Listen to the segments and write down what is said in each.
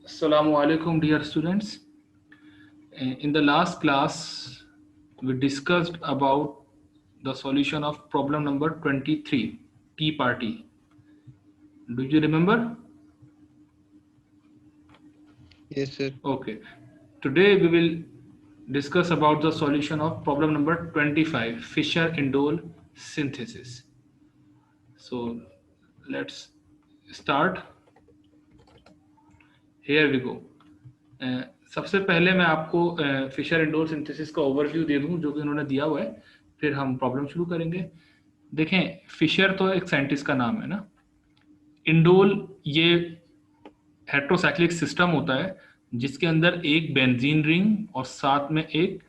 Assalamu alaikum, dear students. In the last class, we discussed about the solution of problem number 23, tea party. Do you remember? Yes, sir. Okay. Today we will discuss about the solution of problem number 25, Fisher-Indole synthesis. So let's start. Here we go. सबसे पहले मैं आपको Fisher indole synthesis का overview दे दूं जो कि उन्होंने दिया हुआ है, फिर हम प्रॉब्लम शुरू करेंगे। देखें, फिशर तो एक साइंटिस्ट का नाम है ना। इंडोल ये हेट्रोसाइक्लिक सिस्टम होता है जिसके अंदर एक बेंजीन रिंग और साथ में एक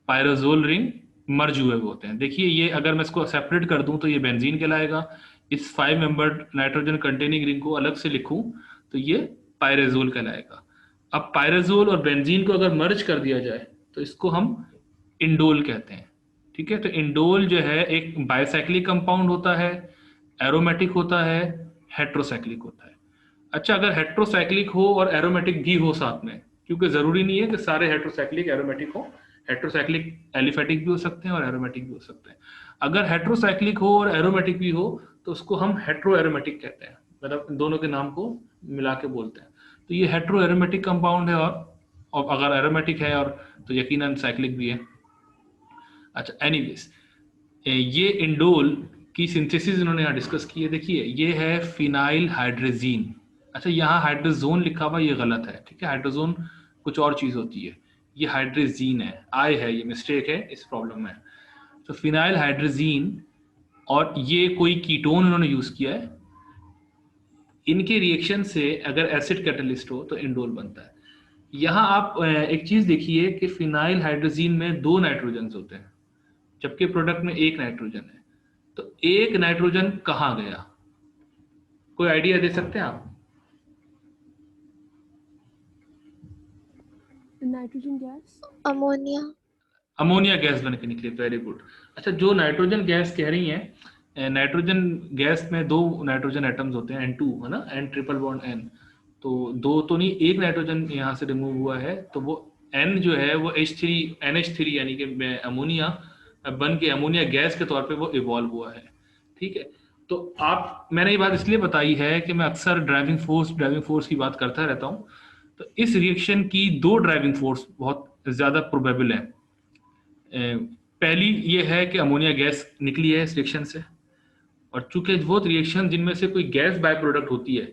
पायरोजोल रिंग मर्ज हुए होते हैं। देखिए, ये अगर मैं इसको सेपरेट कर दूं तो ये बेंजीन कहलाएगा। इस 5 मेंबर्ड नाइट्रोजन कंटेनिंग रिंग को अलग से लिखूं तो ये पायरेजोल कहलाएगा। अब पायरेजोल और बेंजीन को अगर मर्ज कर दिया जाए तो इसको हम इंडोल कहते हैं। ठीक है, तो इंडोल जो है एक बायोसाइक्लिक कंपाउंड होता है, एरोमेटिक होता है, हेट्रोसाइक्लिक होता है। अच्छा, अगर हेट्रोसाइक्लिक हो और एरोमेटिक भी हो साथ में, क्योंकि जरूरी नहीं है कि सारे हेट्रोसाइक्लिक एरोमेटिक हो, हेट्रोसाइक्लिक एलिफेटिक भी हो सकते हैं और एरोमेटिक भी हो सकते हैं। अगर हेट्रोसाइक्लिक हो और एरोमेटिक भी हो तो उसको हम हेट्रो एरोमेटिक कहते हैं, मतलब दोनों के नाम को मिला के बोलते हैं। तो ये हेट्रो एरोमेटिक कंपाउंड है, और अगर एरोमेटिक है और तो यकीनन साइक्लिक भी है। अच्छा, एनीवेज, ये इंडोल की सिंथेसिस इन्होंने यहाँ डिस्कस की है। देखिए, ये है फिनाइल हाइड्रोजीन। अच्छा, यहाँ हाइड्रोजोन लिखा हुआ, ये गलत है। ठीक है, हाइड्रोजोन कुछ और चीज होती है, ये हाइड्रोजीन है, आई है, ये मिस्टेक है इस प्रॉब्लम में। तो फिनाइल हाइड्रोजीन, और ये कोई कीटोन उन्होंने यूज किया है। इनके रिएक्शन से अगर एसिड कैटलिस्ट हो तो इंडोल बनता है। यहाँ आप एक चीज देखिए कि फिनाइल हाइड्रोजीन में 2 नाइट्रोजन होते हैं जबकि प्रोडक्ट में 1 नाइट्रोजन है। तो 1 नाइट्रोजन कहाँ गया? कोई आइडिया दे सकते हैं आप? Nitrogen gas, ammonia. Ammonia gas बन के निकली। Very good. अच्छा, जो नाइट्रोजन गैस कह रही हैं, नाइट्रोजन गैस में 2 नाइट्रोजन एटम्स होते हैं, N2 है ना, N ट्रिपल बॉन्ड N। तो 2 तो नहीं, 1 नाइट्रोजन यहाँ से रिमूव हुआ है, तो वो N जो है वो H3 NH3 यानी कि अमोनिया बन के अमोनिया गैस के तौर पे वो इवॉल्व हुआ है। ठीक है, तो मैंने ये बात इसलिए बताई है कि मैं अक्सर ड्राइविंग फोर्स की बात करता रहता हूँ। तो इस रिएक्शन की 2 ड्राइविंग फोर्स बहुत ज़्यादा प्रोबेबल है। पहली ये है कि अमोनिया गैस निकली है इस रिएक्शन से, और चूंकि वो रिएक्शन जिनमें से कोई गैस बाय प्रोडक्ट होती है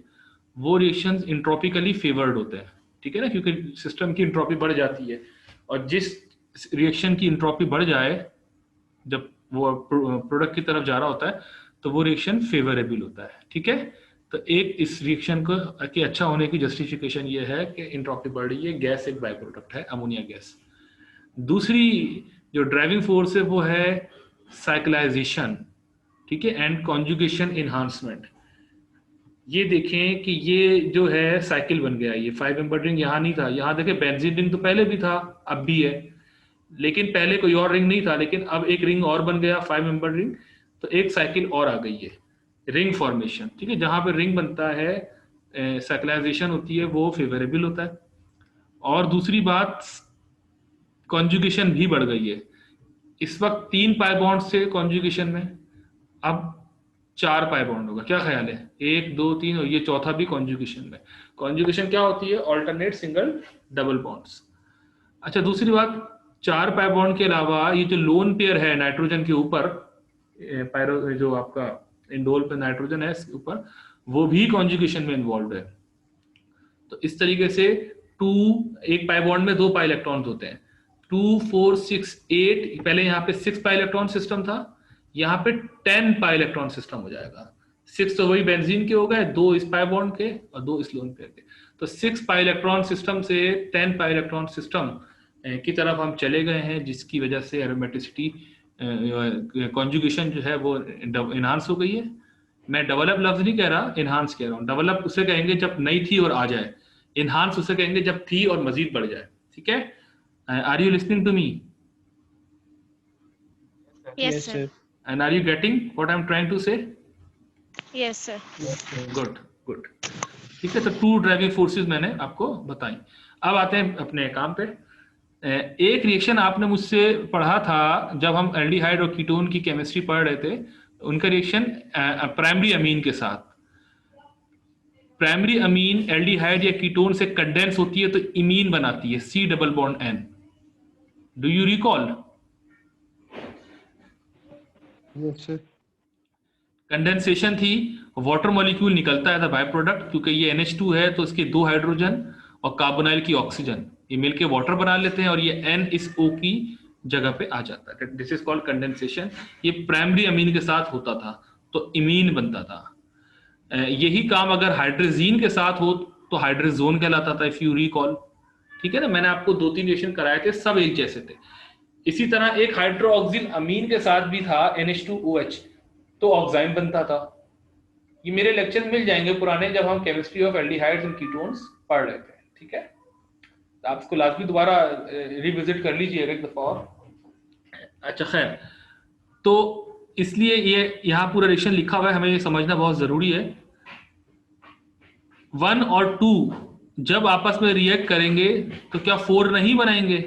वो रिएक्शंस इंट्रोपिकली फेवर्ड होते हैं। ठीक है ना, क्योंकि सिस्टम की इंट्रोपी बढ़ जाती है, और जिस रिएक्शन की इंट्रोपी बढ़ जाए जब वो प्रोडक्ट की तरफ जा रहा होता है तो वो रिएक्शन फेवरेबल होता है। ठीक है, तो एक इस रिएक्शन को के अच्छा होने की जस्टिफिकेशन ये है कि इंट्रोपी बढ़ रही है, गैस एक बाय प्रोडक्ट है, अमोनिया गैस। दूसरी जो ड्राइविंग फोर्स है वो है साइक्लाइजेशन। ठीक है, एंड कॉन्जुगेशन इन्हांसमेंट। ये देखें कि ये जो है साइकिल बन गया। ये 5 मेंबर रिंग यहाँ नहीं था, यहाँ देखें बेंजीन रिंग तो पहले भी था, अब भी है, लेकिन पहले कोई और रिंग नहीं था, लेकिन अब एक रिंग और बन गया, 5 मेंबर रिंग। तो एक साइकिल और आ गई है, रिंग फॉर्मेशन। ठीक है, जहां पर रिंग बनता है, साइक्लाइजेशन होती है, वो फेवरेबल होता है। और दूसरी बात, कॉन्जुगेशन भी बढ़ गई है। इस वक्त 3 पाई बॉन्ड से कॉन्जुगेशन में, अब 4 पाई बॉन्ड होगा। क्या ख्याल है? 1 2 3, और ये चौथा भी कॉन्जुगेशन में। कॉन्जुगेशन क्या होती है? Alternate single double bonds. अच्छा, दूसरी बात, 4 पाई बॉन्ड के अलावा ये जो लोन पेयर है नाइट्रोजन के ऊपर, पायरो जो आपका इंडोल पे नाइट्रोजन है इसके ऊपर, वो भी कॉन्जुगेशन में इन्वॉल्व है। तो इस तरीके से एक पाई बॉन्ड में 2 पाई इलेक्ट्रॉन्स होते हैं। 2 4 6 8, पहले यहाँ पे 6 पाई इलेक्ट्रॉन सिस्टम था, यहाँ पे 10 पाई इलेक्ट्रॉन सिस्टम हो जाएगा। 6 तो वही बेंजीन के हो गए, 2 इस पाई बॉन्ड के और 2 इस लोन पेयर के। तो 6 पाई इलेक्ट्रॉन सिस्टम से 10 पाई इलेक्ट्रॉन सिस्टम की तरफ हम चले गए हैं, जिसकी वजह से एरोमेटिसिटी कॉन्जुगेशन जो है वो इनहांस हो गई है। मैं डेवलप लफ्ज नहीं कह रहा, इनहांस कह रहा हूँ। डेवलप उसे कहेंगे जब नई थी और आ जाए, इनहांस उसे कहेंगे जब थी और मजीद बढ़ जाए। ठीक है, are you listening to me? Yes, sir. And are you getting what I'm trying to say? Yes, sir. Good, good. ठीक है, तो 2 ड्राइविंग फोर्सेस मैंने आपको बताई। अब आते हैं अपने काम पे। एक रिएक्शन आपने मुझसे पढ़ा था जब हम एल्डिहाइड और कीटोन की केमिस्ट्री पढ़ रहे थे, उनका रिएक्शन प्राइमरी अमीन के साथ। प्राइमरी अमीन एल्डिहाइड या कीटोन से कंडेंस होती है तो इमीन बनाती है, C double bond N। Do you recall? Yes sir. Condensation थी, वाटर मॉलिक्यूल निकलता है बाय प्रोडक्ट, क्योंकि ये NH2 है तो इसके 2 हाइड्रोजन और कार्बोनाइल की ऑक्सीजन, ये मिलके वाटर बना लेते हैं और ये N इस O की जगह पे आ जाता है। This is called condensation. ये प्राइमरी अमीन के साथ होता था तो इमीन बनता था। यही काम अगर हाइड्रोजीन के साथ हो तो हाइड्रोजोन कहलाता था, इफ यू रिकॉल। ठीक है ना, मैंने आपको 2-3 रिएक्शन कराए थे, सब एक जैसे थे। इसी तरह एक हाइड्रोक्सिल अमीन के साथ भी था NH2OH, तो ऑक्साइन बनता था। ये मेरे लेक्चर मिल जाएंगे पुराने, जब हम chemistry of aldehydes and ketones पढ़ रहे थे। ठीक है, तो आप इसको लाजमी दोबारा रिविजिट कर लीजिएगा एक दफा और। अच्छा खैर, तो इसलिए ये यहाँ पूरा रिएक्शन लिखा हुआ है, हमें ये समझना बहुत जरूरी है। 1 और 2 जब आपस में रिएक्ट करेंगे तो क्या 4 नहीं बनाएंगे,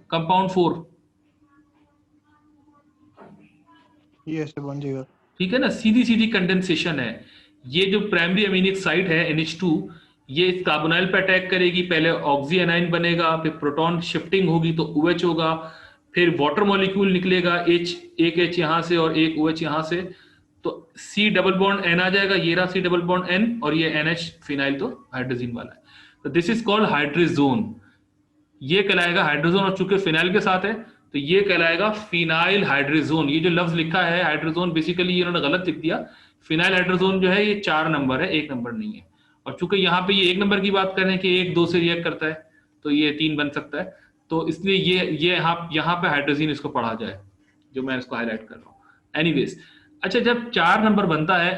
कंपाउंड 4? यस सर, बन जाएगा। ठीक है ना, सीधी सीधी कंडेंसेशन है। ये जो प्राइमरी अमीनिक साइट है NH2, ये इस कार्बोनाइल पे अटैक करेगी, पहले ऑक्सी एनाइन बनेगा, फिर प्रोटॉन शिफ्टिंग होगी तो OH होगा, फिर वाटर मॉलिक्यूल निकलेगा, एक H यहां से और एक OH यहां से, तो C डबल बॉन्ड N आ जाएगा, ये रहा C डबल बॉन्ड N, और ये NH फिनाइल तो हाइड्रोजन वाला है। तो दिस इज कॉल्ड हाइड्रोजोन, ये कहलाएगा हाइड्रोजन। और चूंकि फिनाइल के साथ है तो ये कहलाएगा फिनाइल हाइड्रोजोन। ये जो लफ्ज लिखा है हाइड्रोजोन, बेसिकली इन्होंने गलत लिख दिया। फिनाइल हाइड्रोजोन जो है ये 4 नंबर है, 1 नंबर नहीं है। और चूंकि यहाँ पे ये 1 नंबर की बात कर रहे हैं कि 1-2 से रिएक्ट करता है, तो ये 3 बन सकता है, तो इसलिए ये यहाँ पे हाइड्रोजन इसको पढ़ा जाए, जो मैं इसको हाईलाइट कर रहा हूँ। एनीवेज, अच्छा, जब 4 नंबर बनता है,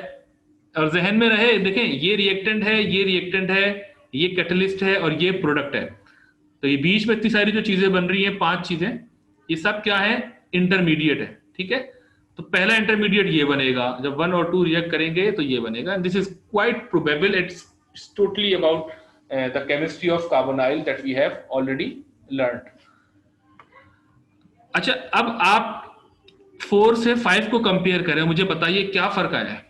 और जहन में रहे, देखें ये रिएक्टेंट है, ये रिएक्टेंट है, ये कैटलिस्ट है और ये प्रोडक्ट है, तो ये बीच में इतनी सारी जो चीजें बन रही हैं, 5 चीजें, ये सब क्या है, इंटरमीडिएट है। ठीक है, तो पहला इंटरमीडिएट ये बनेगा, जब 1 और 2 रिएक्ट करेंगे तो ये बनेगा। This is quite probable, it's totally about the chemistry of carbonyl that we have already learned. अच्छा, अब आप 4 से 5 को कंपेयर करें, मुझे बताइए क्या फर्क आया है?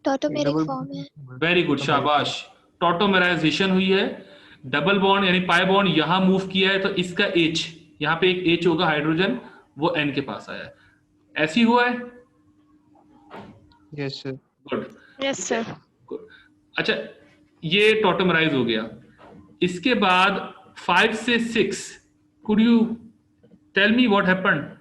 टॉटोमेरिक फॉर्म है। वेरी गुड, शाबाश, टॉटोमेराइजेशन हुई है। डबल बॉन्ड यानी पाई बॉन्ड यहां मूव किया है, तो इसका H, यहां पे एक H होगा हाइड्रोजन, वो N के पास आया है। ऐसी हुआ है? Yes sir. Good, yes sir. Good. अच्छा, ये टॉटोमराइज हो गया। इसके बाद 5 से 6, could you tell me what happened?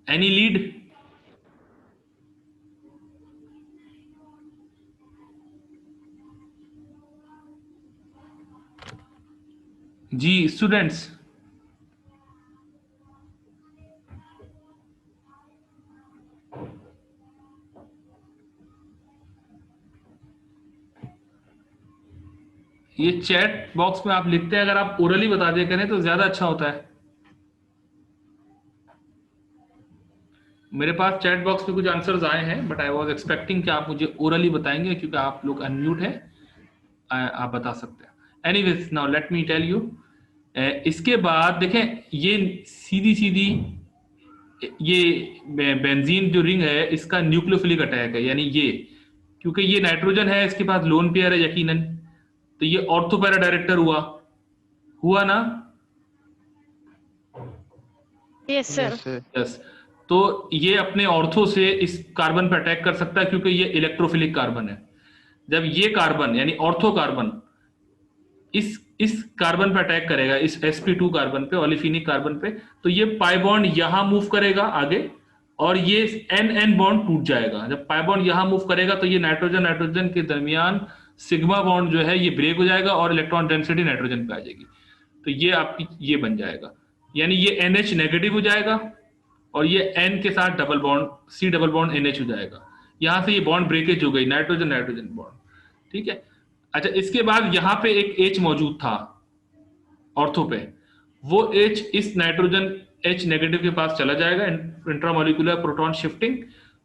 Any lead? जी स्टूडेंट्स, ये चैट बॉक्स में आप लिखते हैं, अगर आप ओरली बता दिया करें तो ज्यादा अच्छा होता है। मेरे पास चैट बॉक्स में कुछ आंसर्स आए हैं, बट आई वाज एक्सपेक्टिंग कि आप मुझे ओरली बताएंगे, क्योंकि आप लोग अनम्यूट हैं, आप बता सकते हैं। Anyways, now let me tell you. इसके बाद देखें, ये सीधी सीधी ये बेंजीन जो रिंग है, इसका न्यूक्लियोफिलिक अटैक है, यानी ये, क्योंकि ये नाइट्रोजन है, इसके पास लोन पेयर है यकीनन, तो ये ऑर्थो पैरा डायरेक्टर हुआ ना? Yes sir. यस, तो ये अपने ऑर्थो से इस कार्बन पर अटैक कर सकता है, क्योंकि ये इलेक्ट्रोफिलिक कार्बन है। जब ये कार्बन यानी ऑर्थो कार्बन इस कार्बन पे अटैक करेगा, इस sp2 कार्बन पे, ओलिफिनिक कार्बन पे, तो ये पाई बॉन्ड यहां मूव करेगा आगे, और ये NN बॉन्ड टूट जाएगा। जब पाई बॉन्ड यहां मूव करेगा तो ये नाइट्रोजन नाइट्रोजन के दरमियान सिग्मा बॉन्ड जो है ये ब्रेक हो जाएगा और इलेक्ट्रॉन डेंसिटी नाइट्रोजन पे आ जाएगी, तो ये आपकी ये बन जाएगा, यानी ये NH नेगेटिव हो जाएगा और ये N के साथ double bond C double bond NH हो जाएगा। यहां से ये बॉन्ड ब्रेकेज हो गई, नाइट्रोजन नाइट्रोजन बॉन्ड। ठीक है, अच्छा, इसके बाद यहाँ पे एक H मौजूद था ऑर्थो पे, वो H इस नाइट्रोजन H नेगेटिव के पास चला जाएगा, इंट्रामोलिकुलर प्रोटॉन शिफ्टिंग,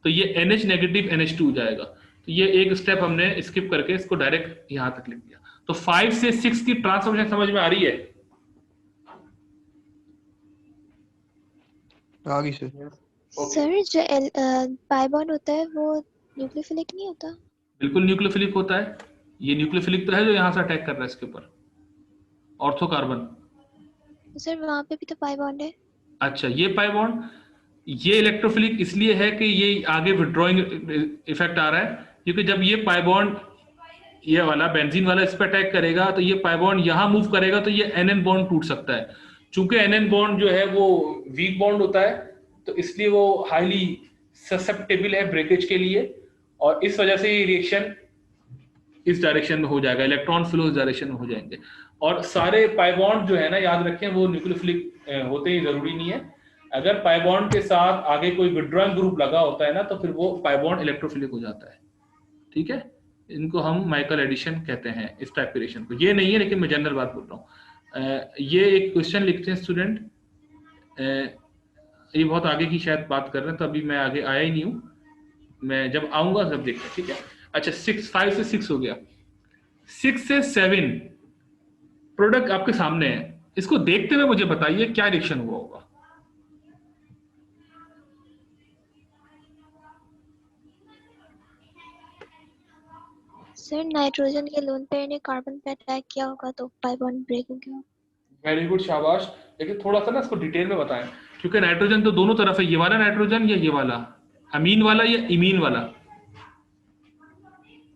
तो ये NH नेगेटिव NH2 हो जाएगा। तो ये एक स्टेप हमने स्किप करके इसको डायरेक्ट यहाँ तक लिख दिया। तो 5 से 6 की ट्रांसफॉर्मेशन समझ में आ रही है? आगे से सर जो पाई बॉन्ड होता है वो न्यूक्लियोफिलिक नहीं होता? बिल्कुल न्यूक्लियोफिलिक होता है। ये न्यूक्लियोफिलिक तो है जो यहाँ से अटैक कर रहा है इसके ऊपर, ऑर्थो कार्बन। सर वहाँ पे भी तो पाई बॉन्ड है। अच्छा, ये पाई बॉन्ड, ये इलेक्ट्रोफिलिक इसलिए है कि ये आगे विड्रॉइंग इफेक्ट आ रहा है, क्योंकि जब ये पाई बॉन्ड, ये वाला बेंजीन वाला इस पर अटैक करेगा तो ये पाई बॉन्ड यहाँ मूव करेगा तो ये एनएन बॉन्ड टूट सकता है। चूंकि एनएन बॉन्ड जो है वो वीक बॉन्ड होता है, तो इसलिए वो हाईली ससेप्टेबल है ब्रेकेज के लिए, और इस वजह से ये रिएक्शन इस डायरेक्शन में हो जाएगा, इलेक्ट्रॉन फ्लो इस डायरेक्शन में हो जाएंगे। और सारे पाई बॉन्ड जो है ना, याद रखें, वो न्यूक्लियोफिलिक होते ही जरूरी नहीं है। अगर पाई बॉन्ड के साथ आगे कोई विड्रॉइंग ग्रुप लगा होता है ना, तो फिर वो पाई बॉन्ड इलेक्ट्रोफिलिक हो जाता है। ठीक है, इनको हम माइकल एडिशन कहते हैं, इस टाइप के रिएक्शन को। ये नहीं है, लेकिन मैं जनरल बात बोल रहा हूँ। ये एक क्वेश्चन लिखते हैं स्टूडेंट, ये बहुत आगे की शायद बात कर रहे हैं, तो अभी मैं आगे आया ही नहीं हूँ, मैं जब आऊंगा तब देखते हैं। ठीक है, अच्छा 5 से 6 हो गया। 6 से 7 प्रोडक्ट आपके सामने है, इसको देखते हुए मुझे बताइए क्या रिएक्शन हुआ होगा। सर नाइट्रोजन के लोन पेयर ने कार्बन पे अटैक किया होगा तो पाई बॉन्ड ब्रेक हो गया। वेरी गुड, शाबाश। लेकिन थोड़ा सा ना इसको डिटेल में बताएं, क्योंकि नाइट्रोजन तो दोनों तरफ है, ये वाला नाइट्रोजन या ये वाला, अमीन वाला या इमीन वाला?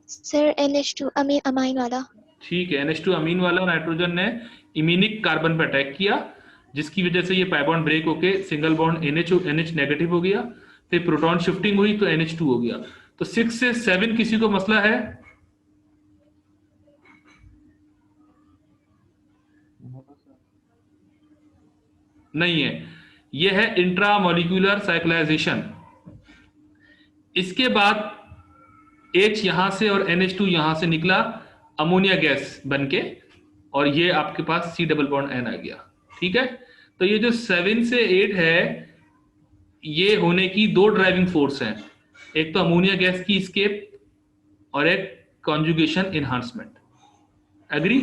सर NH2 अमाइन वाला। ठीक है, NH2 अमीन वाला नाइट्रोजन ने इमीनिक कार्बन पर अटैक किया, जिसकी वजह से ये पाई बॉन्ड ब्रेक होके सिंगल बॉन्ड NH नेगेटिव हो गया, फिर प्रोटॉन शिफ्टिंग हुई तो NH2 हो गया। तो 6 से 7 किसी को मसला है? नहीं है, ये है इंट्रामोलिकुलर साइक्लाइजेशन। इसके बाद H यहां से और NH2 यहां से निकला अमोनिया गैस बनके, और ये आपके पास C डबल बॉन्ड N आ गया। ठीक है, तो ये जो 7 से 8 है, ये होने की दो ड्राइविंग फोर्स हैं, एक तो अमोनिया गैस की एस्केप और एक conjugation enhancement. Agree?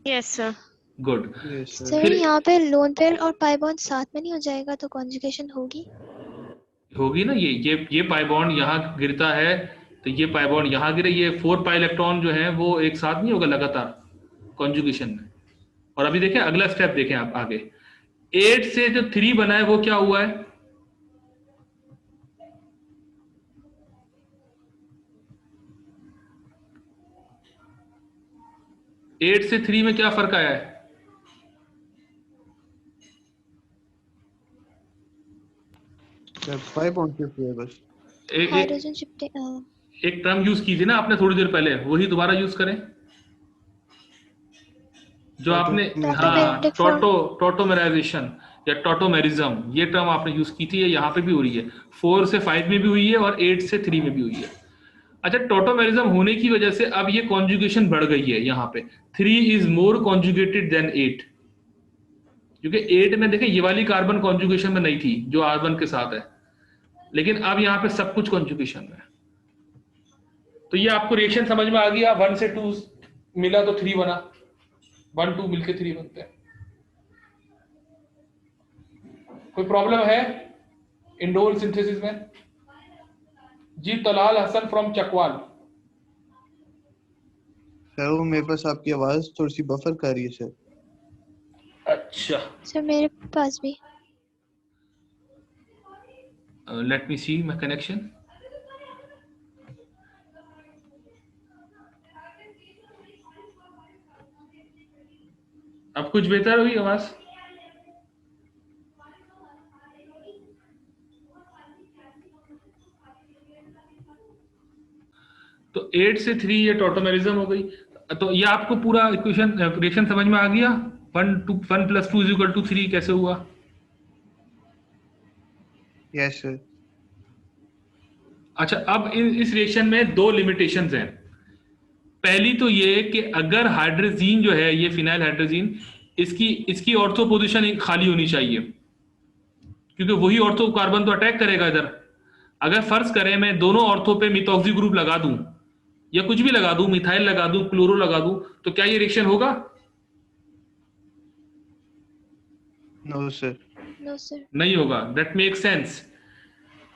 Yes sir. Good. Yes sir. Sir यहाँ पे लोन पेयर और पाई बॉन्ड साथ में नहीं हो जाएगा तो कॉन्जुगेशन होगी? होगी ना, ये पाई बॉन्ड यहाँ गिरता है तो ये पाई बॉन्ड यहाँ गिरे, ये 4 पाई इलेक्ट्रॉन जो है वो एक साथ नहीं होगा लगातार कॉन्जुगेशन में। और अभी देखें अगला स्टेप, देखें आप आगे, 8 से जो 3 बना है वो क्या हुआ है? एट से 3 में क्या फर्क आया है? पाई बॉन्ड शिफ्ट हुआ बस। Hydrogen shifting. एक टर्म यूज की थी ना आपने थोड़ी देर पहले, वही दोबारा यूज करें जो आपने, हाँ, टोटोमेराइजेशन या टोटोमेरिज्म, ये टर्म आपने यूज की थी, ये यहाँ पे भी हो रही है, 4 से 5 में भी हुई है और 8 से 3 में भी हुई है। अच्छा, टोटोमेरिज्म होने की वजह से अब ये कॉन्जुगेशन बढ़ गई है, यहाँ पे 3 इज मोर कॉन्जुगेटेड देन 8, क्योंकि 8 में देखें ये वाली कार्बन कॉन्जुगेशन में नहीं थी जो R1 के साथ है, लेकिन अब यहाँ पे सब कुछ कॉन्जुगेशन में है। तो ये आपको रिएक्शन समझ में आ गया, 1 से 2 मिला तो 3 बना, 1 2 मिलके 3 बनते हैं। कोई प्रॉब्लम है इंडोल सिंथेसिस में? जी तलाल हसन फ्रॉम चकवाल। सर वो मेरे पास आपकी आवाज थोड़ी सी बफर कर रही है सर। अच्छा, सर मेरे पास भी। Let me see my connection. अब कुछ बेहतर हुई आवाज? तो 8 से 3 ये टोटोमेरिज्म हो गई। तो ये आपको पूरा इक्वेशन रिएक्शन समझ में आ गया? 1 + 2 = 3 कैसे हुआ? Yes sir. अच्छा, अब इस रिएक्शन में दो लिमिटेशंस हैं। पहली तो ये कि अगर हाइड्रोजीन जो है, ये फिनाइल हाइड्रोजीन, इसकी इसकी ऑर्थो पोजीशन खाली होनी चाहिए, क्योंकि वही ऑर्थो कार्बन तो अटैक करेगा इधर। अगर फर्ज करें मैं दोनों ऑर्थो पे मिथॉक्सी ग्रुप लगा दूं या कुछ भी लगा दूं, मिथाइल लगा दूं, क्लोरो लगा दूं, तो क्या ये रिएक्शन होगा? No sir. No sir. नहीं होगा। That make sense.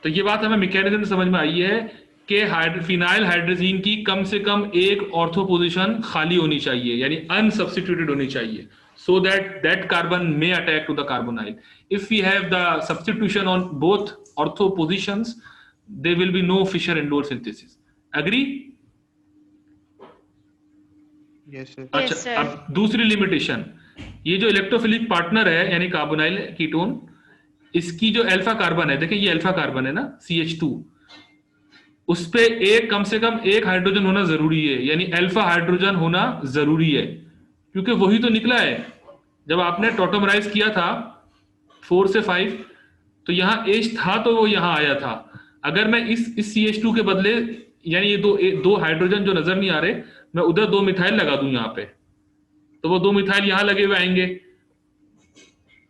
तो ये बात हमें मैकेनिज्म समझ में आई है कि फिनाइल हाइड्रोजीन की कम से कम एक ऑर्थो पोजीशन खाली होनी चाहिए, यानी अनसब्स्टिट्यूटेड होनी चाहिए, so that carbon may attack to the carbonyl. If we have the substitution on both ortho positions, there will be no Fischer-Endorf synthesis. Agree? Yes sir. अच्छा, Yes, sir. अब दूसरी लिमिटेशन, ये जो इलेक्ट्रोफिलिक पार्टनर है यानी carbonyl ketone, इसकी जो alpha carbon है, देखिए ये अल्फा कार्बन है ना, CH2, उस पे एक कम से कम एक हाइड्रोजन होना जरूरी है, यानी अल्फा हाइड्रोजन होना जरूरी है, क्योंकि वही तो निकला है जब आपने टॉटोमराइज किया था 4 से 5, तो यहाँ H था तो वो यहाँ आया था। अगर मैं इस CH2 के बदले, यानी ये दो हाइड्रोजन जो नजर नहीं आ रहे, मैं उधर 2 मिथाइल लगा दूं यहाँ पे, तो वो 2 मिथाइल यहाँ लगे हुए आएंगे,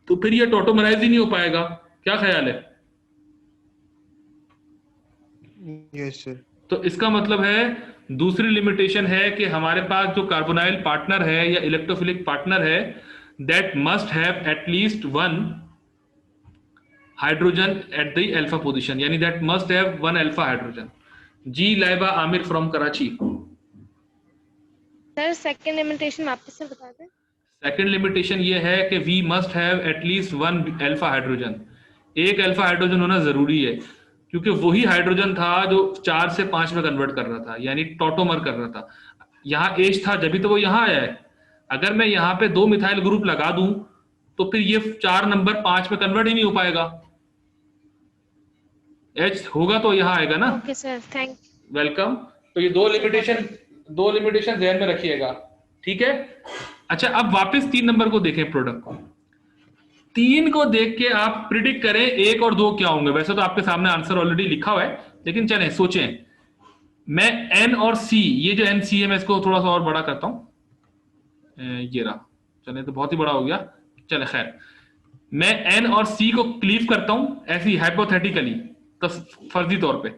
तो फिर ये टॉटोमराइज ही नहीं हो पाएगा। क्या ख्याल है? Yes sir. तो इसका मतलब है, दूसरी लिमिटेशन है कि हमारे पास जो कार्बोनाइल पार्टनर है या इलेक्ट्रोफिलिक पार्टनर है, that must have at least 1 hydrogen at the alpha position, यानी that must have 1 alpha hydrogen. जी Laiba Aamir from Karachi. Sir second limitation वापस से बता दें। सेकंड लिमिटेशन ये है कि we must have at least 1 alpha hydrogen, एक अल्फा हाइड्रोजन होना जरूरी है, क्योंकि वही हाइड्रोजन था जो 4 से 5 में कन्वर्ट कर रहा था, यानी टॉटोमर कर रहा था। यहाँ H था जब भी तो वो यहाँ आया है। अगर मैं यहाँ पे 2 मिथाइल ग्रुप लगा दूं तो फिर ये 4 नंबर 5 में कन्वर्ट ही नहीं हो पाएगा। H होगा तो यहाँ आएगा ना। Okay sir, thank. वेलकम। तो ये दो लिमिटेशन ध्यान में रखिएगा, ठीक है। अच्छा, अब वापस 3 नंबर को देखें, प्रोडक्ट को। 3 को देख के आप प्रिडिक्ट करें 1 और 2 क्या होंगे। वैसे तो आपके सामने आंसर ऑलरेडी लिखा हुआ है, लेकिन चलें सोचें। मैं N और C, ये जो NC है मैं इसको थोड़ा सा और बड़ा करता हूं, ये रहा, चले तो बहुत ही बड़ा हो गया, चले खैर। मैं N और C को क्लीव करता हूं ऐसी हाइपोथेटिकली, तो फर्जी तौर पे,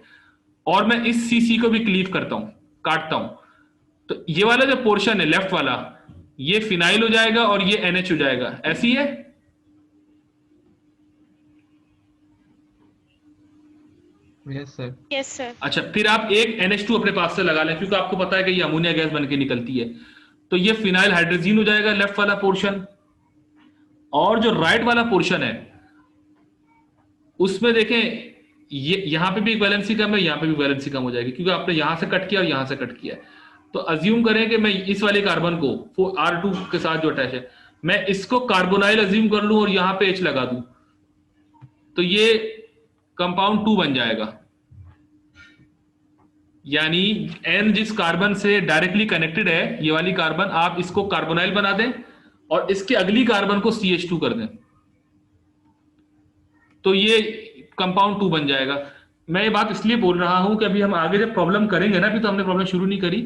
और मैं इस CC को भी क्लीव करता हूं, काटता हूं, तो ये वाला जो पोर्शन है लेफ्ट वाला, ये फिनाइल हो जाएगा और ये NH हो जाएगा। ऐसी है? Yes sir. Yes sir. अच्छा, फिर आप एक NH2 अपने पास से लगा लें, क्योंकि आपको पता है कि ये अमोनिया गैस बन के निकलती है, तो ये फिनाइल हाइड्रोजीन हो जाएगा लेफ्ट वाला पोर्शन। और जो राइट वाला पोर्शन है उसमें देखें, ये यहां पे भी एक वैलेंसी कम है, यहां पे भी वैलेंसी कम हो जाएगी, क्योंकि आपने यहां से कट किया और यहां से कट किया है। तो अज्यूम करें कि मैं इस वाले कार्बन को R2 के साथ जो अटैच है, मैं इसको कार्बोनाइल अज्यूम कर लूं और यहां पे H लगा दूं, तो ये कंपाउंड 2 बन जाएगा। यानी N जिस कार्बन से डायरेक्टली कनेक्टेड है, ये वाली कार्बन, आप इसको कार्बोनाइल बना दें और इसके अगली कार्बन को CH2 कर दें, तो ये कंपाउंड 2 बन जाएगा। मैं ये बात इसलिए बोल रहा हूं कि अभी हम आगे जब प्रॉब्लम करेंगे ना, अभी तो हमने प्रॉब्लम शुरू नहीं करी,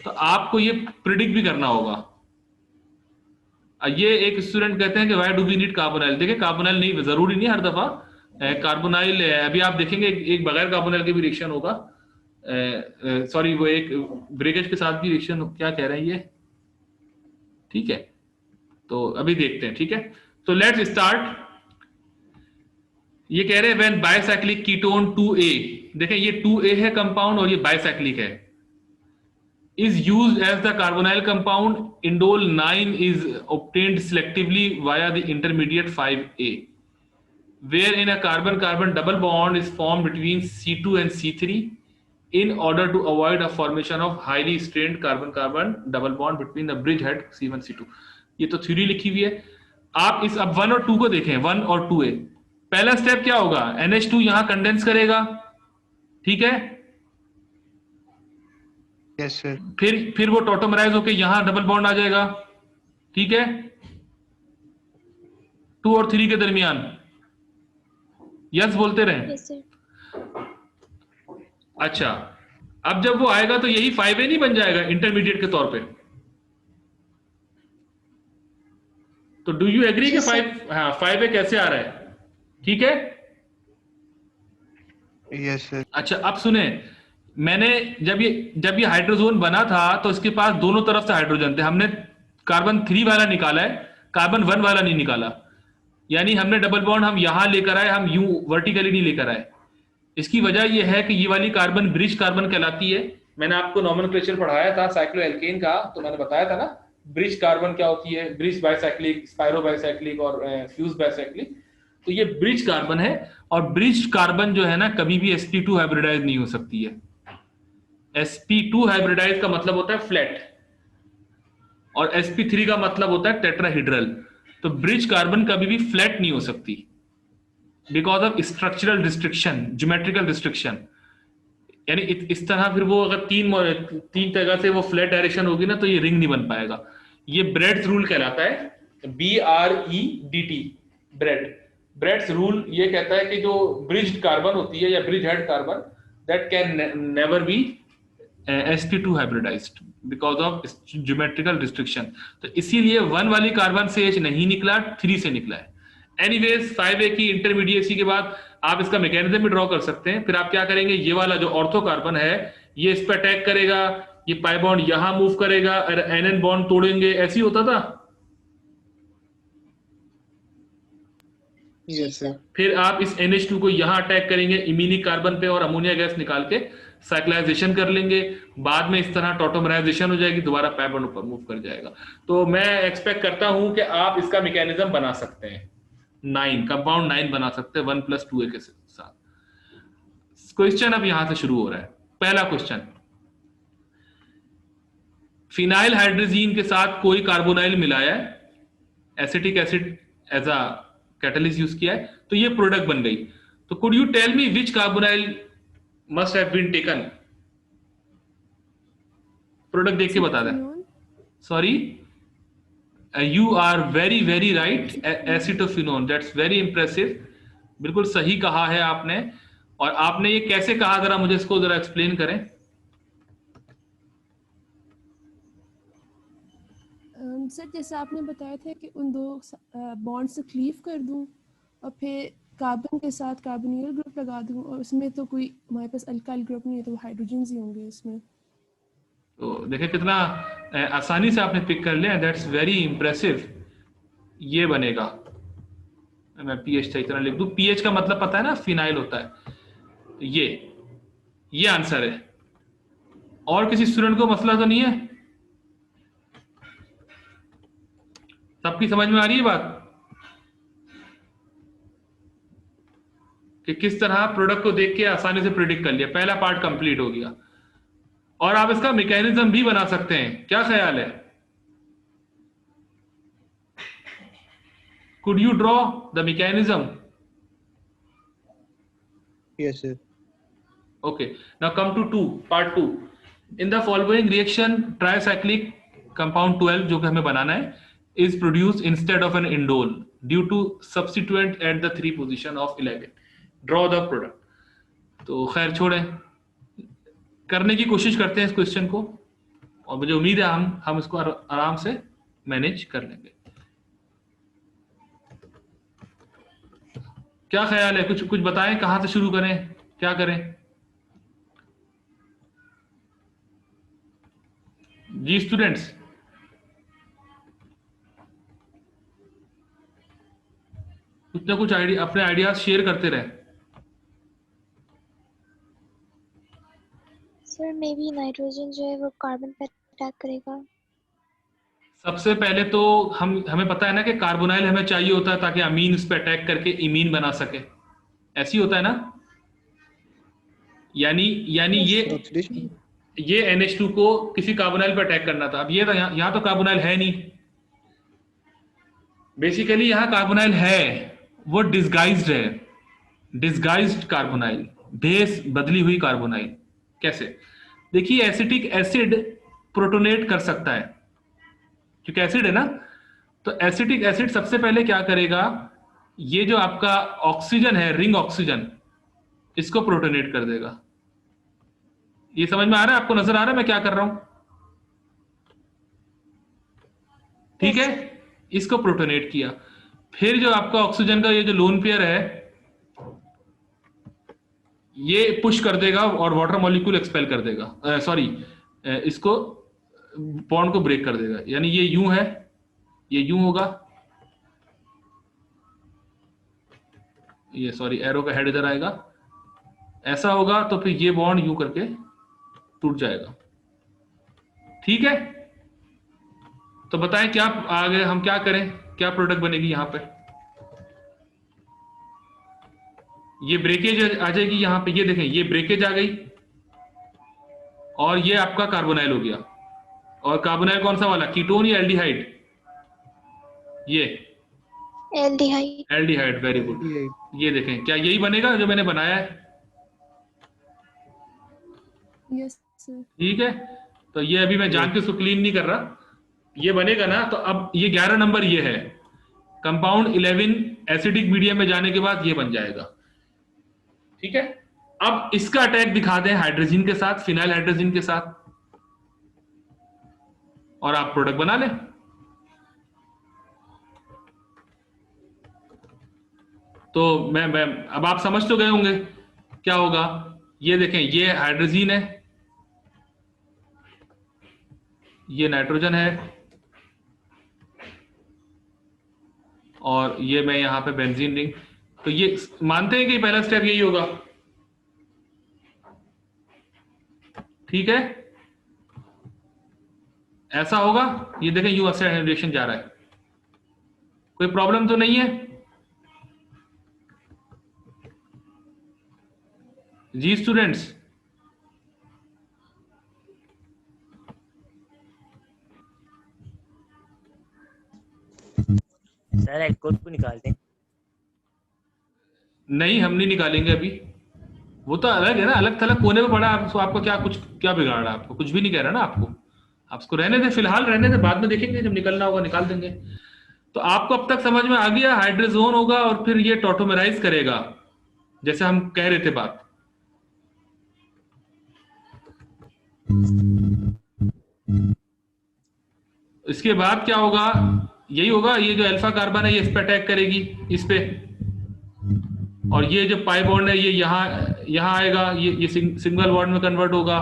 तो आपको ये प्रिडिक्ट भी करना होगा। ये एक स्टूडेंट कहते हैं कि why do we need carbonyl. देखिए, कार्बोनाइल नहीं, जरूरी नहीं हर दफा कार्बोनाइल। अभी आप देखेंगे एक बगैर कार्बोनाइल के भी रिएक्शन होगा, सॉरी वो एक ब्रेकेज के साथ भी रिएक्शन, क्या कह रहे हैं ये, ठीक है, तो अभी देखते हैं, ठीक है। तो लेट्स स्टार्ट। ये कह रहे हैं व्हेन बाइसाइक्लिक कीटोन 2A, देखें ये 2A है कंपाउंड और ये बाइसाइक्लिक है, is used as the carbonyl compound, indole 9 is obtained selectively via the intermediate 5A, wherein a carbon-carbon double bond is formed between C2 and C3 in order to avoid a formation of highly strained carbon-carbon double bond between the bridge head C1 C2। ये तो theory लिखी हुई है। आप इस अब 1 और 2 को देखें, 1 और 2A। पहला स्टेप क्या होगा, NH2 यहां कंडेंस करेगा, ठीक है, यस सर। फिर वो टॉटोमराइज होके यहां डबल बॉन्ड आ जाएगा, ठीक है, 2 और 3 के दरमियान। यस बोलते रहें। Yes sir. अच्छा, अब जब वो आएगा तो यही 5A नहीं बन जाएगा इंटरमीडिएट के तौर पे? तो डू यू एग्री कि जी सर। 5A कैसे आ रहा है? ठीक है। Yes sir. अच्छा, अब सुने, मैंने जब ये हाइड्रोजोन बना था तो इसके पास दोनों तरफ से हाइड्रोजन थे। हमने कार्बन 3 वाला निकाला है, कार्बन 1 वाला नहीं निकाला। यानी हमने डबल बॉन्ड हम यहां लेकर आए, हम यूं वर्टिकली नहीं लेकर आए। इसकी वजह यह है कि ये वाली कार्बन ब्रिज कार्बन कहलाती है। मैंने आपको नॉमेनक्लेचर पढ़ाया था साइक्लोएल्केन का, तो मैंने बताया था ना ब्रिज कार्बन क्या होती है, ब्रिज बाइसाइक्लिक, स्पाइरो बाइसाइक्लिक और फ्यूज बाइसाइक्लिक। तो ये ब्रिज कार्बन है, और ब्रिज कार्बन जो है ना कभी भी sp2 हाइब्रिडाइज नहीं हो सकती है। sp2 हाइब्रिडाइज का मतलब होता है फ्लैट, और sp3 का मतलब होता है टेट्राहीड्रल। तो ब्रिज कार्बन कभी भी फ्लैट नहीं हो सकती because of structural restriction, geometrical restriction. यानी इस तरह फिर वो अगर तीन तरह से वो फ्लैट डायरेक्शन होगी ना तो ये रिंग नहीं बन पाएगा। ये ब्रेड्स रूल कहलाता है, BREDT, ब्रेड्स रूल। ये कहता है कि जो ब्रिज्ड कार्बन होती है या bridge head carbon, that can never be sp2 hybridised because of geometrical restriction. तो इसीलिए 1 वाली कार्बन से H नहीं निकला, 3 से निकला है। एनीवेज 5A की इंटरमीडिएसी के बाद आप इसका मैकेनिज्म भी ड्रॉ कर सकते हैं। फिर आप क्या करेंगे, ये वाला जो ऑर्थो कार्बन है ये इस पर अटैक करेगा, ये पाई बॉन्ड यहां मूव करेगा और NN बॉन्ड तोड़ेंगे। ऐसे ही होता था। Yes sir. फिर आप इस NH2 को यहां अटैक करेंगे इमीनिक कार्बन पे और अमोनिया गैस निकाल के साइक्लाइजेशन कर लेंगे। बाद में इस तरह टॉटोमराइजेशन हो जाएगी, दोबारा पाई बॉन्ड ऊपर मूव कर जाएगा। तो मैं एक्सपेक्ट करता हूं कि आप इसका मैकेनिज्म बना सकते हैं। 9 कंपाउंड 9 बना सकते हैं 1+2A के साथ। क्वेश्चन अब यहां से शुरू हो रहा है। पहला क्वेश्चन, फिनाइल हाइड्रोजीन के साथ कोई कार्बोनाइल मिलाया है, acetic acid as a catalyst use किया है, तो ये प्रोडक्ट बन गई। तो could you tell me which carbonyl must have been taken? Product देख के बता दें। Sorry, you are very very right, acetophenone. That's very impressive, बिल्कुल सही कहा है आपने। और आपने ये कैसे कहा, जरा मुझे इसको जरा एक्सप्लेन करें। सर जैसे आपने बताया था कि उन दो बॉन्ड से क्लीव कर दूं और फिर कार्बन के साथ कार्बोनिल ग्रुप लगा दूं, और उसमें तो कोई हमारे पास अल्काइल ग्रुप नहीं है, तो वो हाइड्रोजन ही होंगे इसमें। तो देखिए कितना आसानी से आपने पिक कर लिया। That's very impressive. ये बनेगा, मैं पीएच सही तरह लिख दूं। पीएच का मतलब पता है ना, फिनाइल होता है। तो ये आंसर है। और किसी स्टूडेंट को मसला तो नहीं है? सबकी समझ में आ रही है बात कि किस तरह प्रोडक्ट को देख के आसानी से प्रिडिक्ट कर लिया। पहला पार्ट कंप्लीट हो गया, और आप इसका मैकेनिज्म भी बना सकते हैं। क्या ख्याल है? Could you draw the mechanism? Yes sir. Okay, now come to part 2. In the following reaction, tricyclic compound 12 जो कि हमें बनाना है is produced instead of an indole due to substituent at the 3 position of 11. Draw the product. तो खैर छोड़ें, करने की कोशिश करते हैं इस क्वेश्चन को, और मुझे उम्मीद है हम इसको आराम से मैनेज कर लेंगे। क्या ख्याल है? कुछ बताएं, कहां से शुरू करें, क्या करें? जी स्टूडेंट्स, कुछ ना कुछ आइडिया, अपने आइडियाज शेयर करते रहे। सर मे बी नाइट्रोजन जो है वो कार्बन पे अटैक करेगा। सबसे पहले तो हमें पता है ना कि कार्बोनाइल हमें चाहिए होता है ताकि अमीन इस पे अटैक करके इमीन बना सके। ऐसी होता है ना? यानी ये NH2 को किसी कार्बोनाइल पर अटैक करना था। अब ये यहां तो कार्बोनाइल है नहीं, बेसिकली यहां कार्बोनाइल है, वो डिस्गाइज्ड है, डिस्गाइज्ड कार्बोनाइल, बेस बदली हुई कार्बोनाइल। कैसे? देखिए, एसिटिक एसिड प्रोटोनेट कर सकता है क्योंकि एसिड है ना। तो एसिटिक एसिड सबसे पहले क्या करेगा, ये जो आपका ऑक्सीजन है, रिंग ऑक्सीजन, इसको प्रोटोनेट कर देगा। ये समझ में आ रहा है आपको, नजर आ रहा है मैं क्या कर रहा हूं? ठीक है, इसको प्रोटोनेट किया। फिर जो आपका ऑक्सीजन का ये जो लोन पेयर है ये पुश कर देगा और वाटर मॉलिक्यूल एक्सपेल कर देगा, सॉरी इसको बॉन्ड को ब्रेक कर देगा। यानी ये यूं है, ये यूं होगा, ये सॉरी एरो का हेड इधर आएगा, ऐसा होगा, तो फिर ये बॉन्ड यूं करके टूट जाएगा। ठीक है, तो बताएं क्या आगे हम क्या करें, क्या प्रोडक्ट बनेगी यहां पे? ये ब्रेकेज आ जाएगी यहां पे, ये देखें ये ब्रेकेज आ गई और ये आपका कार्बोनाइल हो गया। और कार्बोनाइल कौन सा वाला, कीटोन या एल्डिहाइड? ये एल्डिहाइड। Aldehyde, very good. ये देखें क्या यही बनेगा जो मैंने बनाया है? Yes sir. ठीक है, तो ये अभी मैं जान के उसको क्लीन नहीं कर रहा, ये बनेगा ना। तो अब ये 11 नंबर ये है, कंपाउंड 11 एसिडिक मीडियम में जाने के बाद ये बन जाएगा। ठीक है, अब इसका अटैक दिखा दें हाइड्रोजन के साथ, फिनाइल हाइड्रोजन के साथ, और आप प्रोडक्ट बना लें। तो मैं अब आप समझ तो गए होंगे क्या होगा। ये देखें ये हाइड्रोजन है, ये नाइट्रोजन है, और ये मैं यहां पे बेंजीन रिंग। तो ये मानते हैं कि पहला स्टेप यही होगा। ठीक है, ऐसा होगा। ये देखें यू ऑक्साइड रिएक्शन जा रहा है, कोई प्रॉब्लम तो नहीं है जी स्टूडेंट्स? सर एल्कोहल को निकाल दें। नहीं, हम नहीं निकालेंगे अभी, वो तो अलग है ना, अलग थलग कोने पे पड़ा है। आपको क्या कुछ क्या बिगाड़ रहा है? आपको कुछ भी नहीं कह रहा ना आपको, आप उसको रहने दें, फिलहाल रहने दें, बाद में देखेंगे जब निकलना होगा निकाल देंगे। तो आपको अब तक समझ में आ गया, हाइड्रोजोन होगा और फिर ये टॉटोमेराइज करेगा, जैसे हम कह रहे थे बात। इसके बाद क्या होगा, यही होगा, ये जो अल्फा कार्बन है ये इस पे अटैक करेगी, इस पे, और ये जो पाई बॉन्ड है ये यहां आएगा, ये सिंगल बॉन्ड में कन्वर्ट होगा,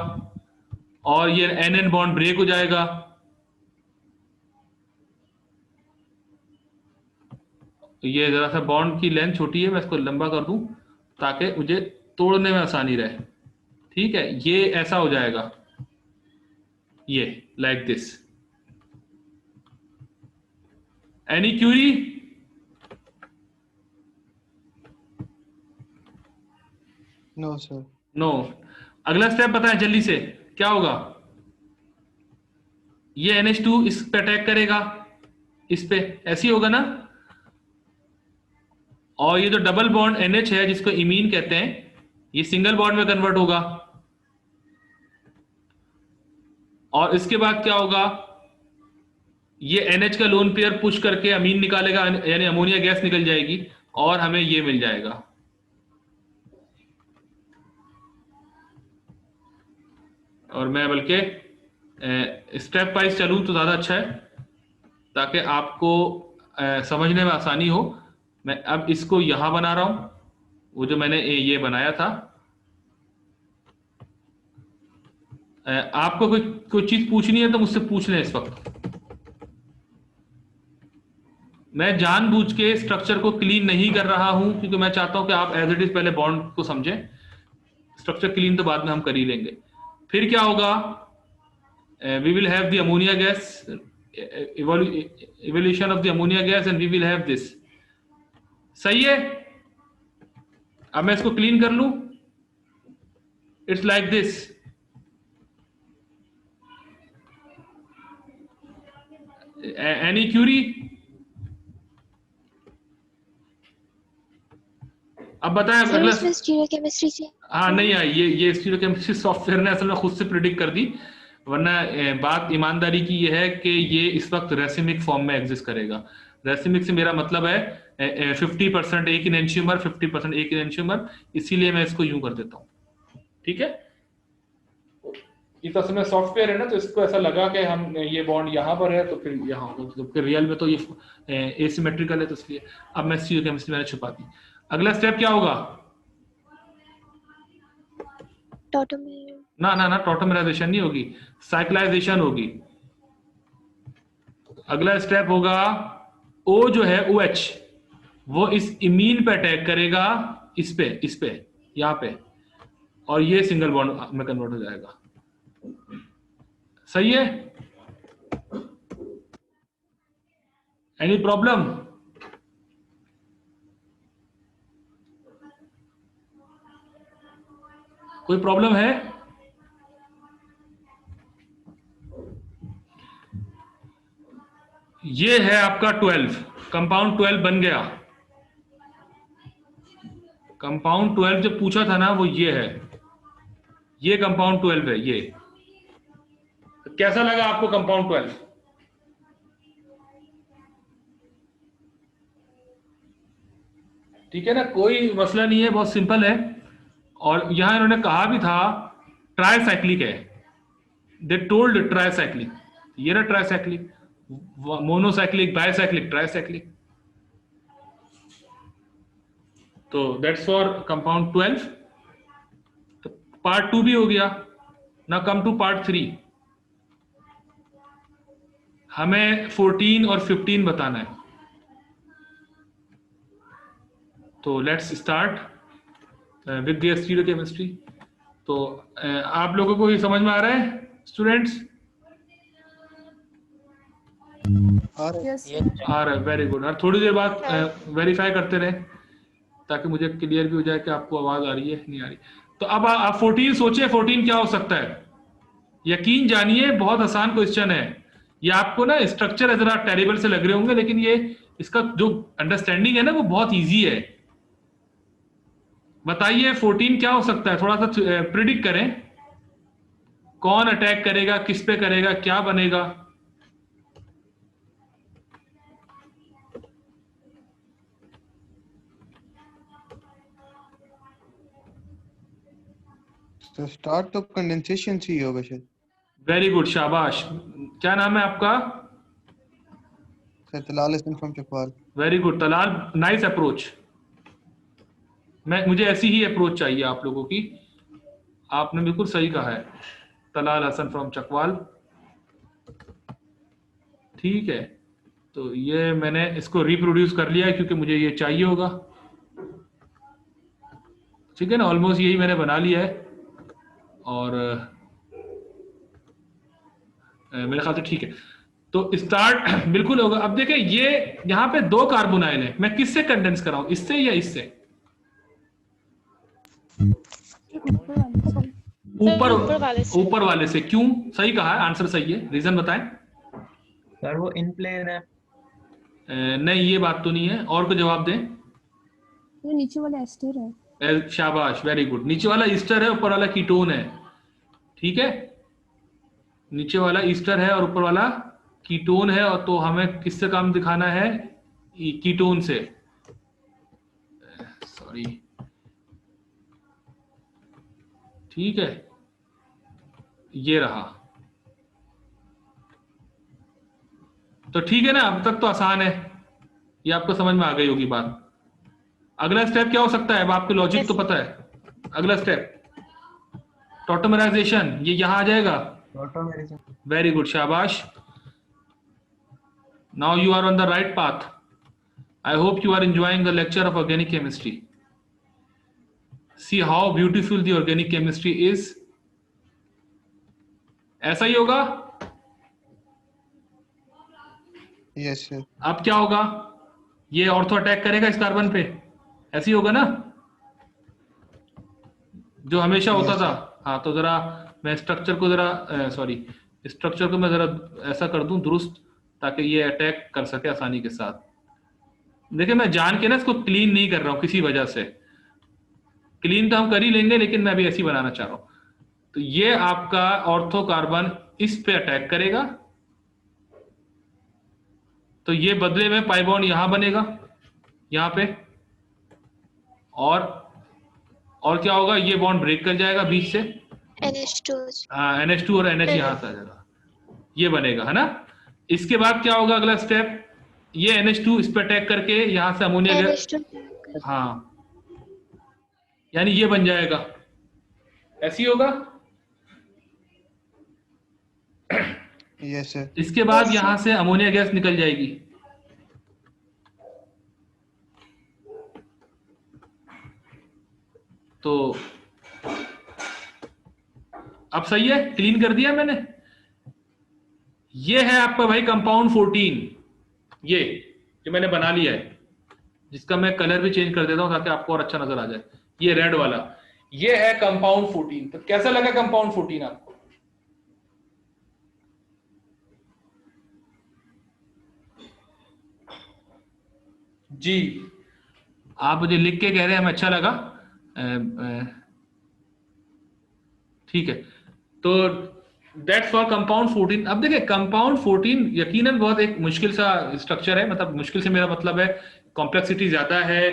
और ये एन बॉन्ड ब्रेक हो जाएगा। तो ये जरा सा बॉन्ड की लेंथ छोटी है, मैं इसको लंबा कर दूं ताकि मुझे तोड़ने में आसानी रहे। ठीक है, ये ऐसा हो जाएगा, ये like this. Any query? No sir. No. अगला स्टेप बताएं जल्दी से, क्या होगा? ये NH2 इस पे अटैक करेगा, इस पे ऐसे ही होगा ना, और ये जो डबल बॉन्ड NH है जिसको इमीन कहते हैं, ये सिंगल बॉन्ड में कन्वर्ट होगा। और इसके बाद क्या होगा, ये NH का लोन पेयर पुश करके अमीन निकालेगा, यानी अमोनिया गैस निकल जाएगी, और हमें ये मिल जाएगा। और मैं बल्कि स्टेप वाइज चलूं तो ज्यादा अच्छा है, ताकि आपको समझने में आसानी हो। मैं अब इसको यहां बना रहा हूं, वो जो मैंने ये बनाया था। आपको कोई चीज पूछनी है तो मुझसे पूछ लें इस वक्त। मैं जानबूझ के स्ट्रक्चर को क्लीन नहीं कर रहा हूं, क्योंकि मैं चाहता हूं कि आप एज इट इज पहले बॉन्ड को समझें। स्ट्रक्चर क्लीन तो बाद में हम कर ही लेंगे। फिर क्या होगा, we will have the ammonia gas, evolution of the ammonia gas, and we will have this. सही है, अब मैं इसको क्लीन कर लूं। It's like this. Any query? अब बताएं अगला। इसमें स्टीरियोकेमिस्ट्री से हाँ नहीं आई, ये स्टीरियोकेमिस्ट्री सॉफ्टवेयर ने असल में खुद से प्रिडिक्ट कर दी, वरना बात ईमानदारी की ये है कि ये इस वक्त रेसिमिक फॉर्म में एग्जिस्ट करेगा। रेसिमिक से मेरा मतलब है 50% एक इनेंशियोमर, 50% एक इनेंशियोमर, इसीलिए मैं इसको यूं कर देता हूं। ठीक है, इस असल में सॉफ्टवेयर है ना, तो इसको ऐसा लगा कि हम ये बॉन्ड यहाँ पर है तो फिर यहाँ होगा, तो फिर रियल में तो ये एसिमेट्रिकल है, तो इसलिए अब मैं स्टीरियो केमिस्ट्री मैंने छुपा दी। अगला स्टेप क्या होगा? टॉटोमेर ना ना ना, टॉटोमराइजेशन नहीं होगी, साइक्लाइजेशन होगी। अगला स्टेप होगा O जो है OH, वो इस इमीन पे अटैक करेगा, इस पे यहाँ पे, और ये सिंगल बॉन्ड में कन्वर्ट हो जाएगा। सही है? Any problem? कोई प्रॉब्लम है? ये है आपका 12, कंपाउंड 12 बन गया। कंपाउंड 12 जो पूछा था ना वो ये है, ये कंपाउंड 12 है। ये कैसा लगा आपको कंपाउंड 12? ठीक है ना, कोई मसला नहीं है, बहुत सिंपल है। और यहां इन्होंने कहा भी था ट्राइसाइक्लिक है, दे टोल्ड ट्राइसाइक्लिक, ये ना ट्राइसाइक्लिक, मोनोसाइक्लिक, बाइसाइक्लिक, ट्राइसाइक्लिक। तो दैट्स फॉर कंपाउंड 12। तो पार्ट 2 भी हो गया ना। Come to part 3। हमें 14 और 15 बताना है। तो let's start with the stereo chemistry. तो आप लोगों को ये समझ में आ रहा है स्टूडेंट्स? यस आ रहा है, वेरी गुड। और थोड़ी देर बाद वेरीफाई करते रहे ताकि मुझे क्लियर भी हो जाए कि आपको आवाज आ रही है नहीं आ रही। तो अब आप 14 सोचिए, 14 क्या हो सकता है? यकीन जानिए बहुत आसान क्वेश्चन है। ये आपको ना स्ट्रक्चर जरा टेरिबल से लग रहे होंगे, लेकिन ये इसका जो अंडरस्टैंडिंग है ना वो बहुत इजी है। बताइए 14 क्या हो सकता है? थोड़ा सा प्रिडिक्ट करें, कौन अटैक करेगा, किस पे करेगा, क्या बनेगा? तो स्टार्ट तो कंडेंसेशन से ही होगा शायद। वेरी गुड, शाबाश। क्या नाम है आपका? Sir Talal Hasan from Chakwal. Very good Talal, nice approach. मुझे ऐसी ही अप्रोच चाहिए आप लोगों की। आपने बिल्कुल सही कहा है, तलाल हसन फ्रॉम चकवाल। ठीक है, तो ये मैंने इसको रिप्रोड्यूस कर लिया है क्योंकि मुझे ये चाहिए होगा। ठीक है ना, ऑलमोस्ट यही मैंने बना लिया है और मेरे ख्याल से ठीक है। तो स्टार्ट बिल्कुल होगा। अब देखें ये यहाँ पे 2 कार्बोनाइल है, मैं किससे कंडेंस कराऊं, इससे या इससे? ऊपर वाले से। क्यों? सही कहा है, आंसर सही है, रीजन बताएं। सर वो इन प्लेन है। नहीं ये बात तो नहीं है, और को जवाब दें। ये नीचे वाला एस्टर है। शाबाश, वेरी गुड। नीचे वाला ईस्टर है, ऊपर वाला कीटोन है। ठीक है, नीचे वाला ईस्टर है और ऊपर वाला कीटोन है, और तो हमें किससे काम दिखाना है? कीटोन से। सॉरी, ठीक है, ये रहा। तो ठीक है ना, अब तक तो आसान है, ये आपको समझ में आ गई होगी बात। अगला स्टेप क्या हो सकता है? अब आपको लॉजिक तो पता है। अगला स्टेप टॉटोमराइजेशन, ये यहां आ जाएगा। वेरी गुड, शाबाश। Now you are on the right path. I hope you are enjoying the lecture of organic chemistry. See how beautiful the organic chemistry is. ऐसा ही होगा। Yes sir. अब क्या होगा? ये ऑर्थो अटैक करेगा इस कार्बन पे, ऐसे ही होगा ना जो हमेशा होता था। हाँ, तो जरा मैं स्ट्रक्चर को जरा स्ट्रक्चर को मैं जरा ऐसा कर दूं दुरुस्त, ताकि ये अटैक कर सके आसानी के साथ। देखिए मैं जान के ना इसको क्लीन नहीं कर रहा हूं किसी वजह से। क्लीन तो हम कर ही लेंगे, लेकिन मैं अभी ऐसे ही बनाना चाह रहा हूं। तो ये आपका ऑर्थो कार्बन इस पे अटैक करेगा, तो ये बदले में पाई बॉन्ड यहां बनेगा, यहां पे। और क्या होगा? ये बॉन्ड ब्रेक कर जाएगा बीच से, NH2 हाँ NH2 और NH यहाँ से आ जाएगा, ये बनेगा है ना। इसके बाद क्या होगा अगला स्टेप, ये NH2 इस पर अटैक करके यहाँ से अमोनिया गैस, NH2 हाँ यानी ये बन जाएगा, ऐसी होगा। Yes sir. इसके बाद Yes, यहां से अमोनिया गैस निकल जाएगी, तो अब सही है, क्लीन कर दिया मैंने। ये है आपका भाई कंपाउंड 14, ये जो मैंने बना लिया है, जिसका मैं कलर भी चेंज कर देता हूं ताकि आपको और अच्छा नजर आ जाए। ये रेड वाला, ये है कंपाउंड 14। तो कैसा लगा कंपाउंड 14 आपको? जी आप मुझे लिख के कह रहे हैं हमें अच्छा लगा, ठीक है। तो दैट्स फॉर कंपाउंड 14। अब देखिए कंपाउंड 14 यकीनन बहुत एक मुश्किल सा स्ट्रक्चर है, मतलब मुश्किल से मेरा मतलब है कॉम्प्लेक्सिटी ज्यादा है,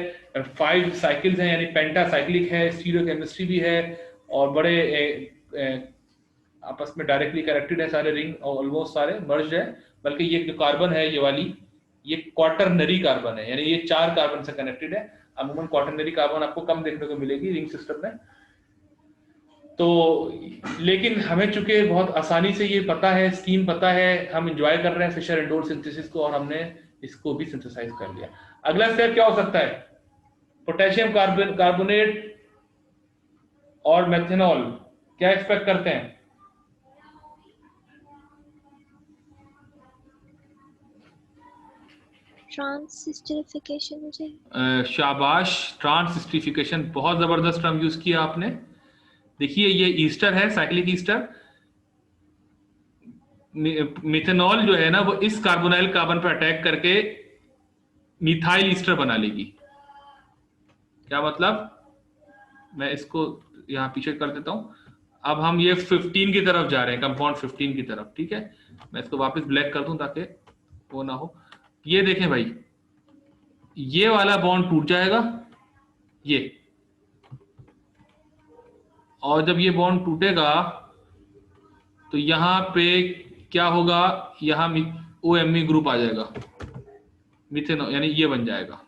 5 साइकिल्स हैं यानी पेंटासाइक्लिक है, स्टीरियोकेमिस्ट्री भी है, और बड़े आपस में डायरेक्टली कनेक्टेड है सारे रिंग, और ऑलमोस्ट सारे मर्ज है। बल्कि ये जो कार्बन है ये वाली, ये क्वाटरनरी कार्बन है, यानी ये 4 कार्बन से कनेक्टेड है। अमूमन क्वाटरनरी कार्बन आपको कम देखने को मिलेगी रिंग सिस्टम में। तो लेकिन हमें चूंकि बहुत आसानी से ये पता है, स्कीम पता है, हम एंजॉय कर रहे हैं फिशर एंडोर सिंथेसिस को, और हमने इसको भी सिंथेसाइज कर लिया। अगला स्टेप क्या हो सकता है? पोटेशियम कार्बोनेट और मेथनॉल, क्या एक्सपेक्ट करते हैं? ट्रांसिस्टरिफिकेशन मुझे शाबाश, ट्रांसिस्टरिफिकेशन, बहुत जबरदस्त टर्म यूज किया आपने। देखिए ये ईस्टर है, साइक्लिक ईस्टर। मिथेनॉल जो है ना वो इस कार्बोनाइल कार्बन पर अटैक करके मिथाइल ईस्टर बना लेगी। क्या मतलब? मैं इसको यहाँ पीछे कर देता हूं। अब हम ये 15 की तरफ जा रहे हैं, कंपाउंड 15 की तरफ, ठीक है। मैं इसको वापस ब्लैक कर दूं ताकि वो ना हो। ये देखें भाई, ये वाला बॉन्ड टूट जाएगा, ये, और जब ये बॉन्ड टूटेगा तो यहां पे क्या होगा, यहां OMe ग्रुप आ जाएगा, मिथेनॉल, यानी ये बन जाएगा।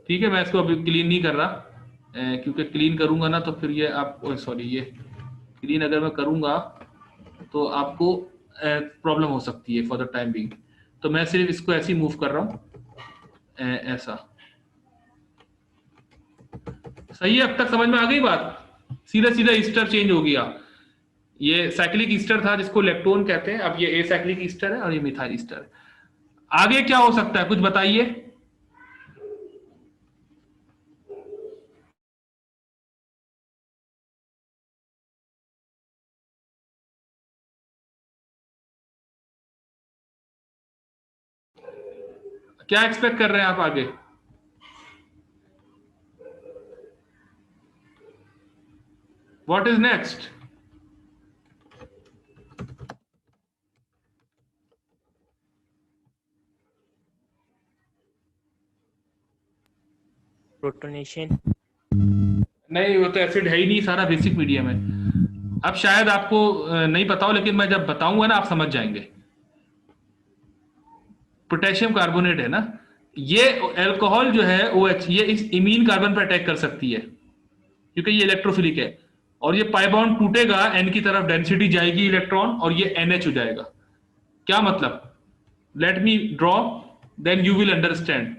ठीक है, मैं इसको अभी क्लीन नहीं कर रहा, क्योंकि क्लीन करूंगा ना तो फिर ये आप, सॉरी, ये क्लीन अगर मैं करूंगा तो आपको प्रॉब्लम हो सकती है फॉर द टाइम बीइंग। तो मैं सिर्फ इसको ऐसे ही मूव कर रहा हूं, ऐसा। सही है, अब तक समझ में आ गई बात? सीधा सीधा ईस्टर चेंज हो गया। ये साइक्लिक ईस्टर था जिसको लेक्टोन कहते हैं, अब ये एसाइक्लिक ईस्टर है और ये मिथाइल ईस्टर है। आगे क्या हो सकता है, कुछ बताइए। क्या एक्सपेक्ट कर रहे हैं आप आगे? What is next? प्रोटोनेशन। नहीं, वो तो एसिड है ही नहीं, सारा बेसिक मीडियम है। अब शायद आपको नहीं पता हो, लेकिन मैं जब बताऊंगा ना आप समझ जाएंगे। पोटेशियम कार्बोनेट है ना, ये अल्कोहल जो है OH, ये इस इमीन कार्बन पर अटैक कर सकती है क्योंकि ये इलेक्ट्रोफिलिक है, और ये पाई बॉन्ड टूटेगा, N की तरफ डेंसिटी जाएगी इलेक्ट्रॉन, और ये NH हो जाएगा। क्या मतलब? Let me draw, then you will understand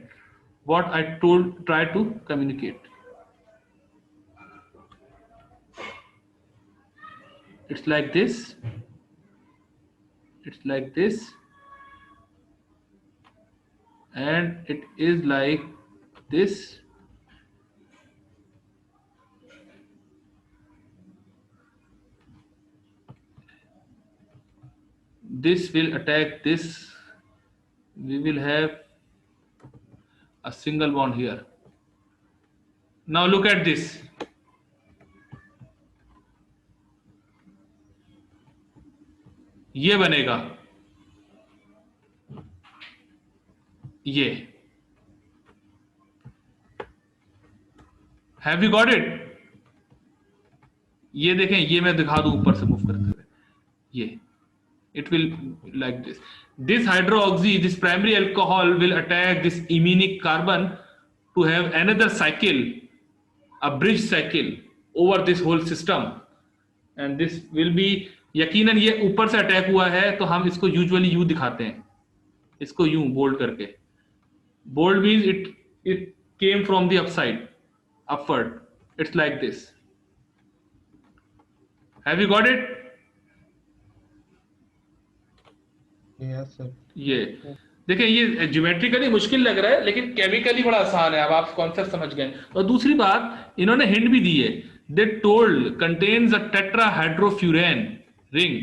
what I try to communicate. It's like this. It's like this. And it is like this. This will attack this. We will have a single bond here. Now look at this. ये बनेगा, ये। Have you got it? ये देखें, ये मैं दिखा दूं ऊपर से मूव करते हुए, ये it will like this hydroxy, this primary alcohol will attack this iminic carbon to have another cycle, a bridge cycle over this whole system, and this will be, यकीनन ये ऊपर से अटैक हुआ है तो हम इसको यूजुअली यू दिखाते हैं, इसको यूं बोल्ड करके, bold means it came from the upside, upward, it's like this. Have you got it? Yes sir. ये देखें, ये ज्योमेट्रिकली मुश्किल लग रहा है लेकिन केमिकली बड़ा आसान है, अब आप कॉन्सेप्ट समझ गए। और दूसरी बात इन्होंने हिंट भी दी है, they told contains a tetrahydrofuran ring.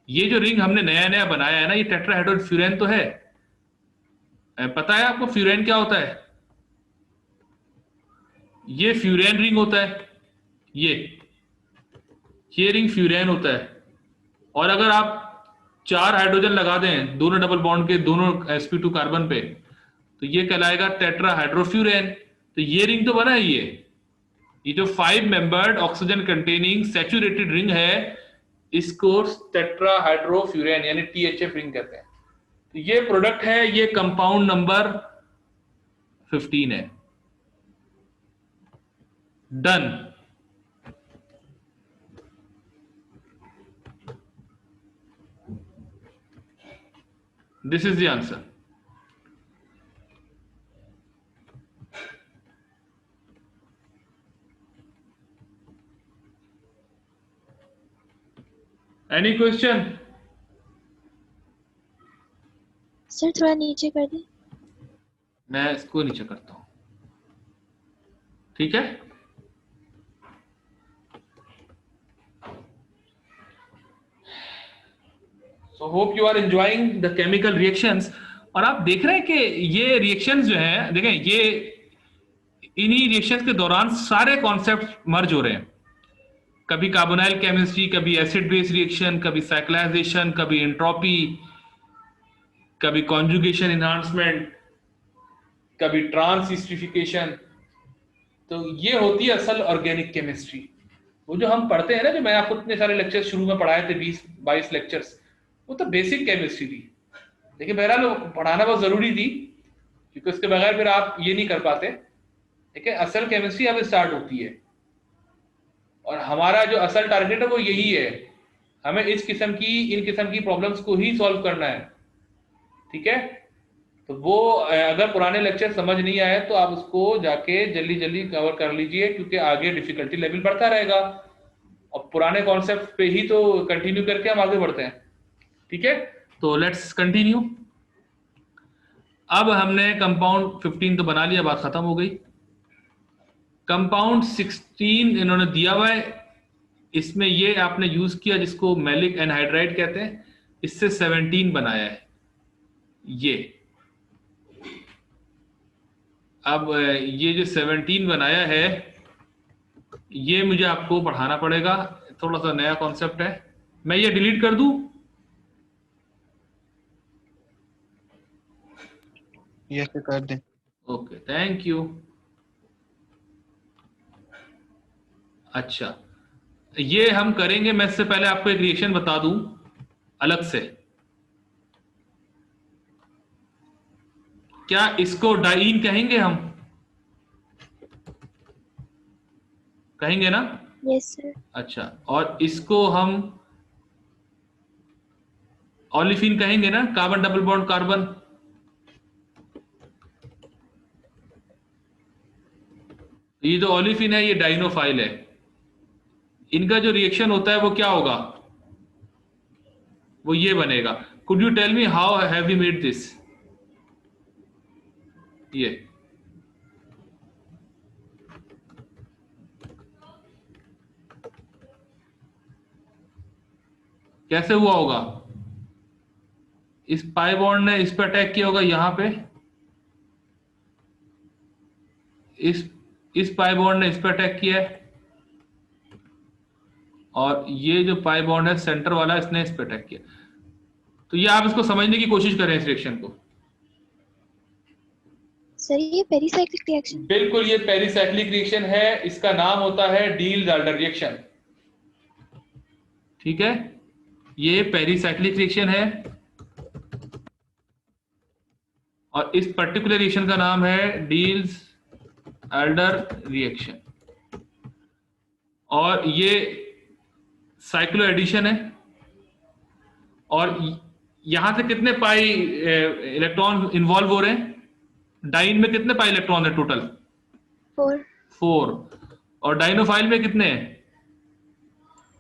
ये जो रिंग हमने नया नया बनाया है ना, ये टेट्राहाइड्रोफ्यूरेन तो है। पता है आपको फ्यूरेन क्या होता है? ये फ्यूरेन रिंग होता है, ये रिंग फ्यूरेन होता है। और अगर आप 4 हाइड्रोजन लगा दें दोनों डबल बॉन्ड के, दोनों sp2 कार्बन पे, तो ये कहलाएगा टेट्राहाइड्रोफ्यूरेन। तो ये रिंग तो बना है, ये जो 5 membered oxygen containing saturated ring है, इसको टेट्राहाइड्रोफ्यूरेन यानी THF रिंग कहते हैं। तो ये प्रोडक्ट है, ये कंपाउंड नंबर 15 है। Done. This is the answer. Any question? Sir थोड़ा नीचे कर दें। मैं इसको नीचे करता हूं, ठीक है। So hope you are enjoying the chemical reactions। और आप देख रहे हैं कि ये रिएक्शंस जो हैं, देखें ये इन्हीं रिएक्शंस के दौरान सारे कॉन्सेप्ट मर्ज हो रहे हैं। कभी कार्बोनाइल केमिस्ट्री, कभी एसिड बेस रिएक्शन, कभी साइक्लाइजेशन, कभी एंट्रोपी, कभी कॉन्जुगेशन एनहांसमेंट, कभी ट्रांसइस्टरिफिकेशन। तो ये होती है असल ऑर्गेनिक केमिस्ट्री। वो जो हम पढ़ते हैं ना, जो मैं आपको इतने सारे लेक्चर्स शुरू में पढ़ाए थे, 20-22 लेक्चर्स, वो तो बेसिक केमिस्ट्री थी। लेकिन बहरहाल पढ़ाना बहुत जरूरी थी, क्योंकि उसके बगैर फिर आप ये नहीं कर पाते। देखिए असल केमिस्ट्री अब स्टार्ट होती है, और हमारा जो असल टारगेट है वो यही है, हमें इन किस्म की प्रॉब्लम्स को ही सॉल्व करना है, ठीक है। तो वो अगर पुराने लेक्चर समझ नहीं आए तो आप उसको जाके जल्दी जल्दी कवर कर लीजिए, क्योंकि आगे डिफिकल्टी लेवल बढ़ता रहेगा, और पुराने कॉन्सेप्ट पे ही तो कंटिन्यू करके हम आगे बढ़ते हैं, ठीक है। तो लेट्स कंटिन्यू। अब हमने कंपाउंड 15 तो बना लिया, बात खत्म हो गई। कंपाउंड 16 इन्होंने दिया हुआ है, इसमें ये आपने यूज किया जिसको मैलिक एनहाइड्राइड कहते हैं, इससे 17 बनाया है ये। अब ये जो 17 बनाया है, ये मुझे आपको पढ़ाना पड़ेगा, थोड़ा सा नया कॉन्सेप्ट है। मैं ये डिलीट कर दूं? यस कर दें। Okay, thank you. अच्छा, ये हम करेंगे। मैं इससे पहले आपको एक रिएक्शन बता दूं अलग से। क्या इसको डाइन कहेंगे हम? कहेंगे ना? Yes sir. अच्छा, और इसको हम ओलिफिन कहेंगे ना, कार्बन डबल बॉन्ड कार्बन। ये जो ओलिफिन है ये डाइनोफाइल है। इनका जो रिएक्शन होता है वो क्या होगा? वो ये बनेगा। Could you tell me how have we made this? ये कैसे हुआ होगा? इस पाई बॉन्ड ने इस पे अटैक किया होगा, यहां पे इस पाई बॉन्ड ने इस पे अटैक किया है, और ये जो पाई बॉन्ड है सेंटर वाला, इसने इस पे अटैक किया। तो ये आप इसको समझने की कोशिश करें इस रिएक्शन को। सर ये पेरिसाइक्लिक रिएक्शन? बिल्कुल, ये पेरिसाइक्लिक रिएक्शन है। इसका नाम होता है डील-डाल्टन रिएक्शन। ठीक है, ये पेरीसाइक्लिक रिएक्शन है और इस पर्टिकुलर रिएक्शन का नाम है डील्स एल्डर रिएक्शन, और ये साइक्लो एडिशन है। और यहां से कितने पाई इलेक्ट्रॉन इन्वॉल्व हो रहे हैं? डाइन में कितने पाई इलेक्ट्रॉन है टोटल? 4। और डाइनोफाइल में कितने हैं?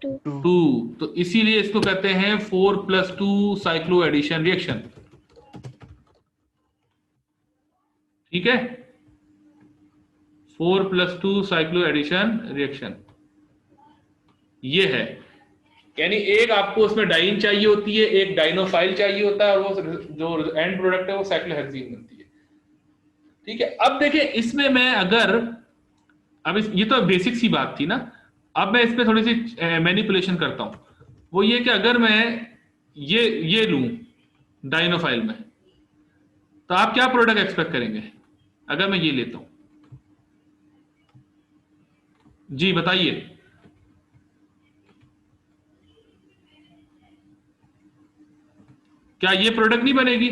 2। तो इसीलिए इसको कहते हैं 4+2 साइक्लो एडिशन रिएक्शन। ठीक है, 4+2 साइक्लो एडिशन रिएक्शन ये है। यानी एक आपको उसमें डाइन चाहिए होती है, एक डाइनोफाइल चाहिए होता है, और वो जो एंड प्रोडक्ट है वो साइक्लोहेक्सीन बनती है। ठीक है, अब देखिए इसमें मैं अगर अब ये तो बेसिक सी बात थी ना, अब मैं इस पे थोड़ी सी मैनिपुलेशन करता हूं। वो ये कि अगर मैं ये लूं डाइनोफाइल में, तो आप क्या प्रोडक्ट एक्सपेक्ट करेंगे अगर मैं ये लेता हूं? जी बताइए। क्या ये प्रोडक्ट नहीं बनेगी?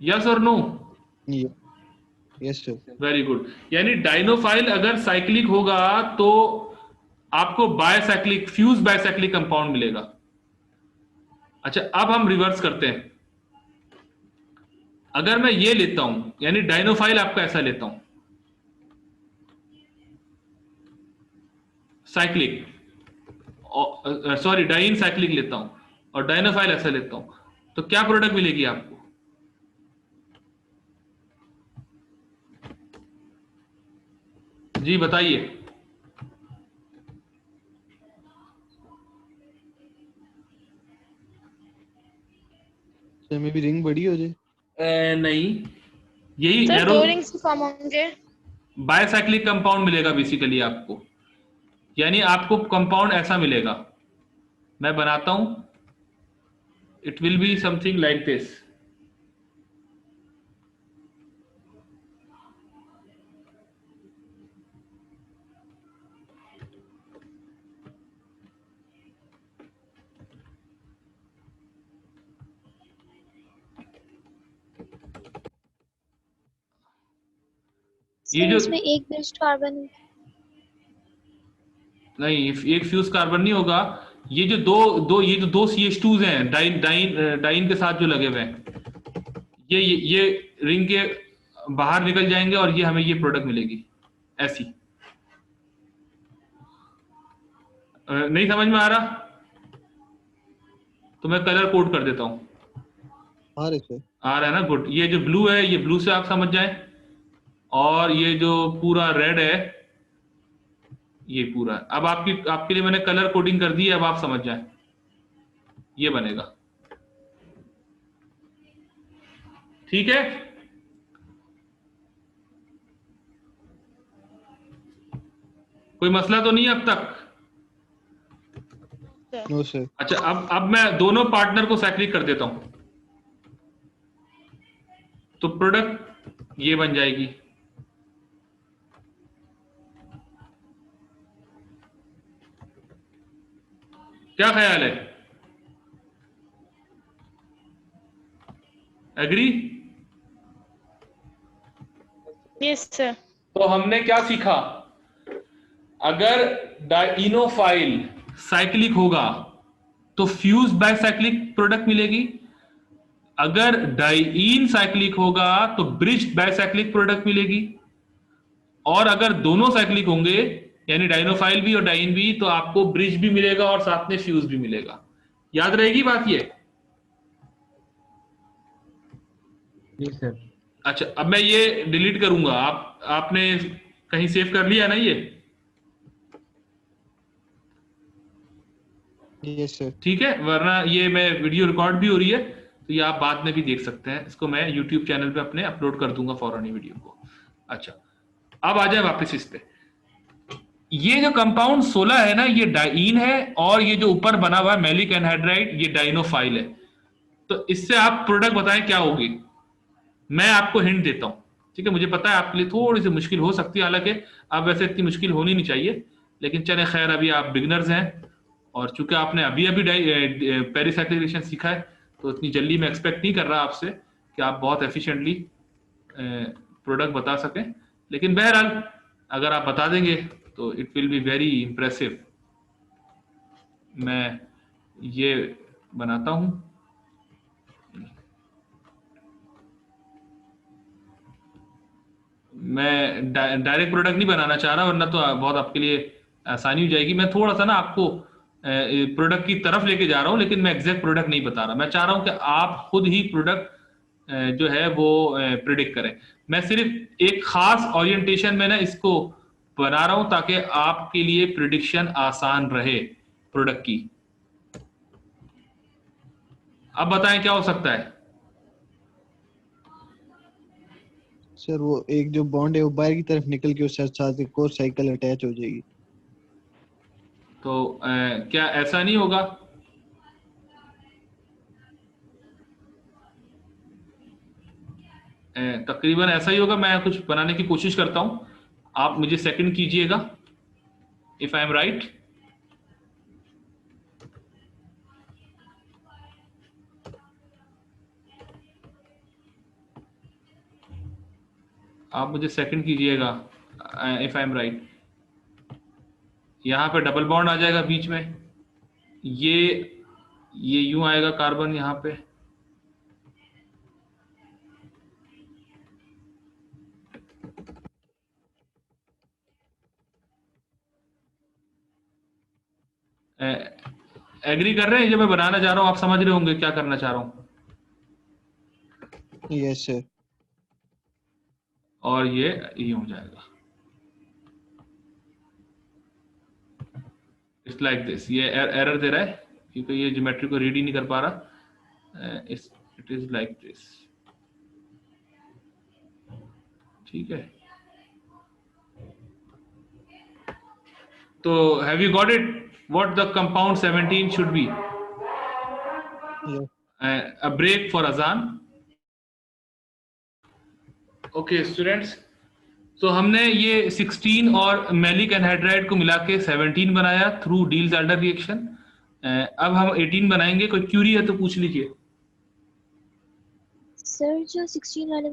यस और no? Yes sir. Very good. यानी डाइनोफाइल अगर साइक्लिक होगा तो आपको बायसाइक्लिक, फ्यूज बायसाइक्लिक कंपाउंड मिलेगा। अच्छा, अब हम रिवर्स करते हैं। अगर मैं ये लेता हूं, यानी डाइनोफाइल आपका ऐसा लेता हूं साइक्लिक, सॉरी डाइन साइक्लिक लेता हूं, और डाइनोफाइल ऐसा लेता हूं, तो क्या प्रोडक्ट मिलेगी आपको? जी बताइए। सर मे भी रिंग बड़ी हो जाए। नहीं, यही सर एरो 2 रिंग्स फॉर्म होंगे। बायसाइक्लिक कंपाउंड मिलेगा बेसिकली आपको। यानी आपको कंपाउंड ऐसा मिलेगा, मैं बनाता हूं, it will be something like this. ये जो इसमें एक बेस्ट कार्बन है। नहीं, एक फ्यूज कार्बन नहीं होगा। ये जो दो CH2s हैं डाइन के साथ जो लगे हुए हैं, ये रिंग के बाहर निकल जाएंगे और ये हमें ये प्रोडक्ट मिलेगी ऐसी। नहीं समझ में आ रहा तो मैं कलर कोड कर देता हूं। आ रहे सर। आ रहा है ना? गुड। ये जो ब्लू है, ये ब्लू से आप समझ जाए, और ये जो पूरा रेड है ये पूरा। अब आपके लिए मैंने कलर कोडिंग कर दी है, अब आप समझ जाए, ये बनेगा। ठीक है, कोई मसला तो नहीं है अब तक? No sir. अच्छा, अब मैं दोनों पार्टनर को साइक्लिक कर देता हूं, तो प्रोडक्ट ये बन जाएगी। क्या ख्याल है? एग्री? Yes sir. तो हमने क्या सीखा? अगर डाइनोफाइल साइक्लिक होगा तो फ्यूज बायसाइक्लिक प्रोडक्ट मिलेगी। अगर डाइईन साइक्लिक होगा तो ब्रिज्ड बायसाइक्लिक प्रोडक्ट मिलेगी। और अगर दोनों साइक्लिक होंगे, यानी डाइनोफाइल भी और डाइन भी, तो आपको ब्रिज भी मिलेगा और साथ में फ्यूज भी मिलेगा। याद रहेगी बात ये? जी सर। अच्छा, अब मैं ये डिलीट करूंगा। आपने कहीं सेव कर लिया ना ये? Yes sir. ठीक है, वरना ये मैं वीडियो रिकॉर्ड भी हो रही है, तो ये आप बाद में भी देख सकते हैं। इसको मैं YouTube चैनल पे अपने अपलोड कर दूंगा फौरन ही वीडियो को। अच्छा, अब आ जाए वापस इस पे। ये जो कंपाउंड 16 है ना, ये डाइन है, और ये जो ऊपर बना हुआ है मैलिक एनहाइड्राइड, ये डाइनोफाइल है। तो इससे आप प्रोडक्ट बताएं क्या होगी? मैं आपको हिंट देता हूं, ठीक है? मुझे पता है आपके लिए थोड़ी सी मुश्किल हो सकती है, हालांकि अब वैसे इतनी मुश्किल होनी नहीं चाहिए, लेकिन चले खैर, अभी आप बिगनर्स हैं और चूंकि आपने अभी अभी पेरिसाइक्लिक रिएक्शन सीखा है, तो इतनी जल्दी मैं एक्सपेक्ट नहीं कर रहा आपसे कि आप बहुत एफिशिएंटली प्रोडक्ट बता सकें, लेकिन बहरहाल अगर आप बता देंगे तो it will be very impressive. मैं ये बनाता हूं, मैं डायरेक्ट प्रोडक्ट नहीं बनाना चाह रहा, वरना तो बहुत आपके लिए आसानी हो जाएगी। मैं थोड़ा सा ना आपको प्रोडक्ट की तरफ लेके जा रहा हूं, लेकिन मैं एग्जैक्ट प्रोडक्ट नहीं बता रहा। मैं चाह रहा हूं कि आप खुद ही प्रोडक्ट जो है वो प्रिडिक्ट करें। मैं सिर्फ एक खास ओरिएंटेशन में ना इसको बना रहा हूं ताकि आपके लिए प्रिडिक्शन आसान रहे प्रोडक्ट की। अब बताएं क्या हो सकता है। सर वो एक जो बॉन्ड है वो बाहर की तरफ निकल के उसके साथ एक और साइकिल अटैच हो जाएगी। तो क्या ऐसा नहीं होगा? तकरीबन ऐसा ही होगा। मैं कुछ बनाने की कोशिश करता हूं, आप मुझे सेकंड कीजिएगा इफ आई एम राइट। आप मुझे सेकंड कीजिएगा इफ आई एम राइट। यहां पे डबल बॉन्ड आ जाएगा बीच में, ये यूं आएगा कार्बन यहां पे, एग्री कर रहे हैं? जो मैं बनाना चाह रहा हूं आप समझ रहे होंगे क्या करना चाह रहा हूं। Yes sir. और ये हो जाएगा, इट्स लाइक दिस। ये एरर दे रहा है क्योंकि ये ज्योमेट्री को रीड ही नहीं कर पा रहा। इट इज लाइक दिस, ठीक है। तो have you got it what the compound 17 should be? A break for azan. Okay students, तो हमने ये 16 और मैलिक एनहाइड्राइड को मिला के 17 बनाया थ्रू डील्स-एल्डर रिएक्शन। अब हम 18 बनाएंगे। कोई क्यूरी है तो पूछ लीजिए। सर जो 16 वाले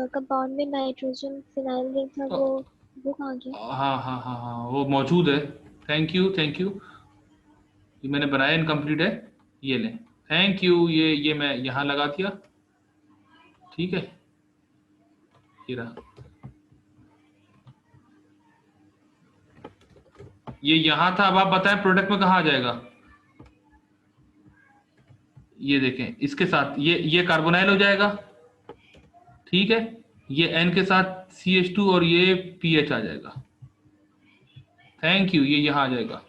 कंपाउंड में नाइट्रोजन फिनाइल रिंग था वो कहाँ गया? हाँ वो मौजूद है। थैंक यू ये मैंने बनाया इनकम्प्लीट है, ये लें। Thank you. ये मैं यहाँ लगा दिया, ठीक है। ये रहा, ये यहाँ था। अब आप बताएं प्रोडक्ट में कहाँ आ जाएगा। ये देखें इसके साथ ये कार्बोनाइल हो जाएगा, ठीक है। ये N के साथ CH2 और ये PH आ जाएगा। Thank you. ये यहाँ आ जाएगा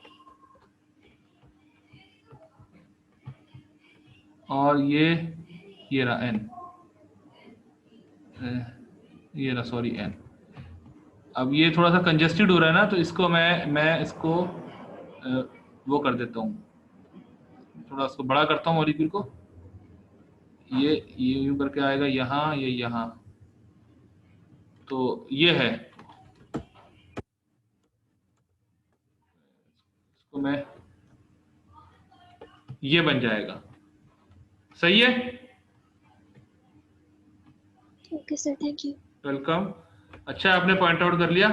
और ये रहा N, ये रहा सॉरी N। अब ये थोड़ा सा कंजेस्टेड हो रहा है ना, तो इसको मैं इसको वो कर देता हूँ, थोड़ा इसको बड़ा करता हूँ मॉलिक्यूल को। ये यूं करके आएगा यहाँ, ये यहाँ, तो ये है। इसको मैं ये बन जाएगा। सही है? Okay sir, thank you. Welcome. अच्छा आपने पॉइंट आउट कर लिया।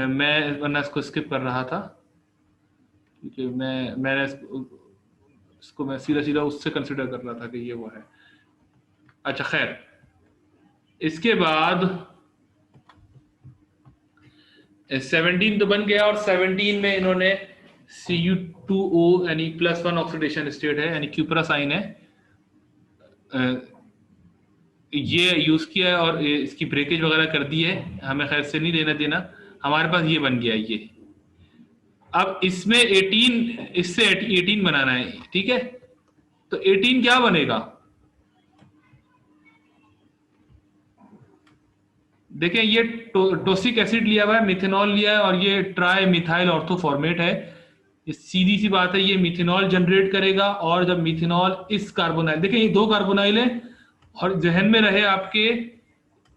मैं वरना इसको स्किप कर रहा था क्योंकि मैंने इसको मैं सीधा उससे कंसिडर कर रहा था कि ये वो है। अच्छा खैर, इसके बाद 17 तो बन गया और 17 में इन्होंने Cu2O यानी +1 ऑक्सीडेशन स्टेट है, यानी क्यूपरस आइन है, ये यूज किया है और इसकी ब्रेकेज वगैरह कर दी है। हमें खैर से नहीं लेना देना, हमारे पास ये बन गया ये। अब इसमें 18, इससे 18 बनाना है, ठीक है। तो 18 क्या बनेगा? देखें ये टॉसिक एसिड लिया हुआ है, मिथेनॉल लिया है और ये ट्राई मिथाइल ऑर्थोफॉर्मेट है। ये सीधी सी बात है, ये मिथेनॉल जनरेट करेगा और जब मिथेनॉल इस कार्बोनाइल, देखें ये 2 कार्बोनाइल है और जहन में रहे आपके,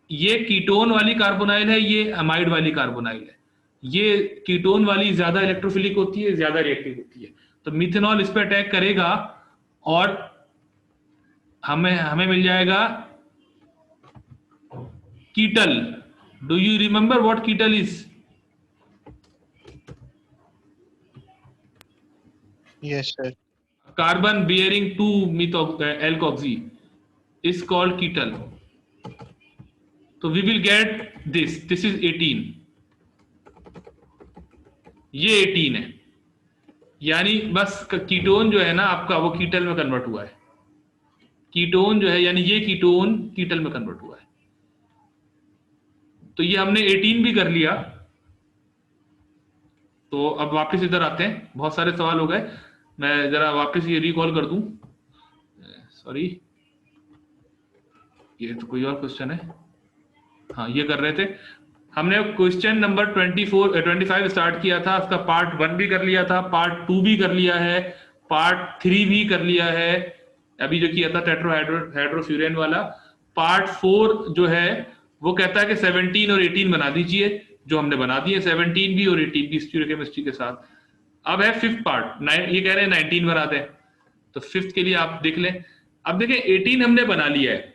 ये कीटोन वाली कार्बोनाइल है, ये अमाइड वाली कार्बोनाइल है। ये कीटोन वाली ज्यादा इलेक्ट्रोफिलिक होती है, ज्यादा रिएक्टिव होती है। तो मिथेनॉल इस पे अटैक करेगा और हमें मिल जाएगा ketal. Do you remember what ketal is? Yes, sir. Carbon bearing 2-methyl-alkoxy is called ketal. So we will get this. This is 18. ये 18 है, यानी बस कीटोन जो है ना आपका वो कीटल में कन्वर्ट हुआ है। कीटोन जो है यानी ये कीटोन कीटल में कन्वर्ट हुआ है। तो ये हमने 18 भी कर लिया। तो अब वापस इधर आते हैं, बहुत सारे सवाल हो गए, मैं जरा वापस ये रिकॉल कर दूं। सॉरी, ये तो कोई और क्वेश्चन है। हाँ, ये कर रहे थे हमने। क्वेश्चन नंबर 25 स्टार्ट किया था, उसका पार्ट 1 भी कर लिया था, पार्ट 2 भी कर लिया है, पार्ट 3 भी कर लिया है, अभी जो किया था टेट्रोहाइड्रोफ्यूरेन वाला। पार्ट 4 जो है वो कहता है कि 17 और 18 बना दीजिए, जो हमने बना दिए 17 भी और 18 भी स्टीरियोकेमिस्ट्री के साथ। अब है 5th पार्ट, ये कह रहे हैं 19 बना दें, तो 5th के लिए आप देख लें। अब देखें 18 हमने बना लिया है,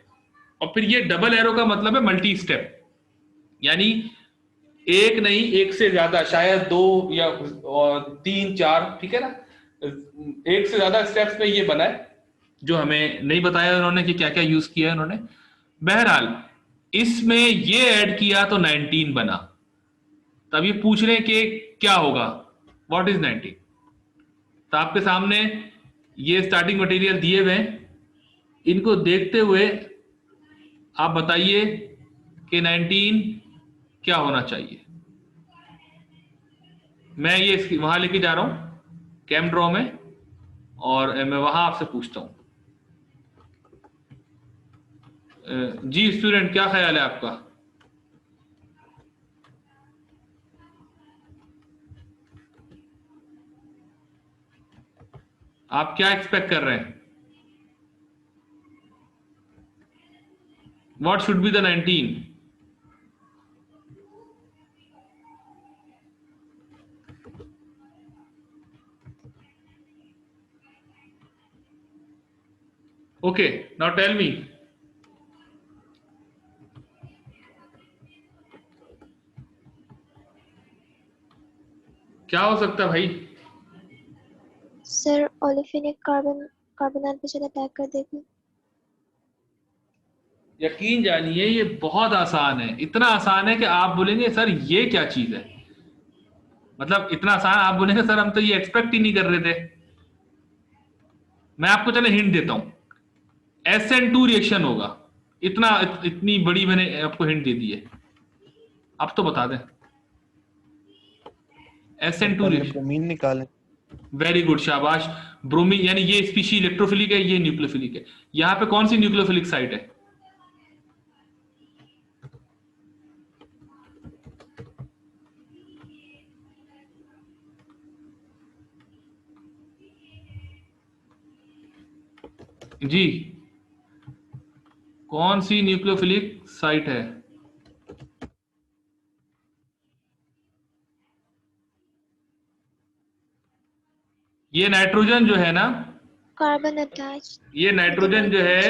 और फिर ये डबल एरो का मतलब है मल्टी स्टेप, यानी एक नहीं एक से ज्यादा, शायद 2 या 3 4, ठीक है ना, एक से ज्यादा स्टेप्स में ये बना है, जो हमें नहीं बताया उन्होंने कि क्या क्या यूज किया है उन्होंने। बहरहाल इसमें ये ऐड किया तो 19 बना। तब ये पूछ रहे हैं कि क्या होगा, व्हाट इज 19। तो आपके सामने ये स्टार्टिंग मटेरियल दिए हुए हैं, इनको देखते हुए आप बताइए कि 19 क्या होना चाहिए। मैं ये वहां लेके जा रहा हूं कैम ड्रॉ में, और मैं वहां आपसे पूछता हूं। जी स्टूडेंट, क्या ख्याल है आपका? आप क्या एक्सपेक्ट कर रहे हैं? What should be the 19? Okay, now tell me. क्या हो सकता है भाई? सर ओलेफिनिक कार्बोनाइल पे चला अटैक कर देगा। यकीन जानिए ये बहुत आसान है, इतना आसान है कि आप बोलेंगे सर ये क्या चीज है। मतलब इतना आसान, आप बोलेंगे सर हम तो ये एक्सपेक्ट ही नहीं कर रहे थे। मैं आपको चले हिंट देता हूं, SN2 रिएक्शन होगा। इतनी बड़ी मैंने आपको हिंट दे दी है, आप तो बता दें। SN2 रिएक्शन, ब्रोमीन निकालें। वेरी गुड, शाबाश। ब्रोमीन, यानी ये स्पीशी इलेक्ट्रोफिलिक है, ये न्यूक्लियोफिलिक है। यहां पे कौन सी न्यूक्लियोफिलिक साइट है? जी, कौन सी न्यूक्लियोफिलिक साइट है? ये नाइट्रोजन जो है ना, कार्बन अटैच, ये नाइट्रोजन जो है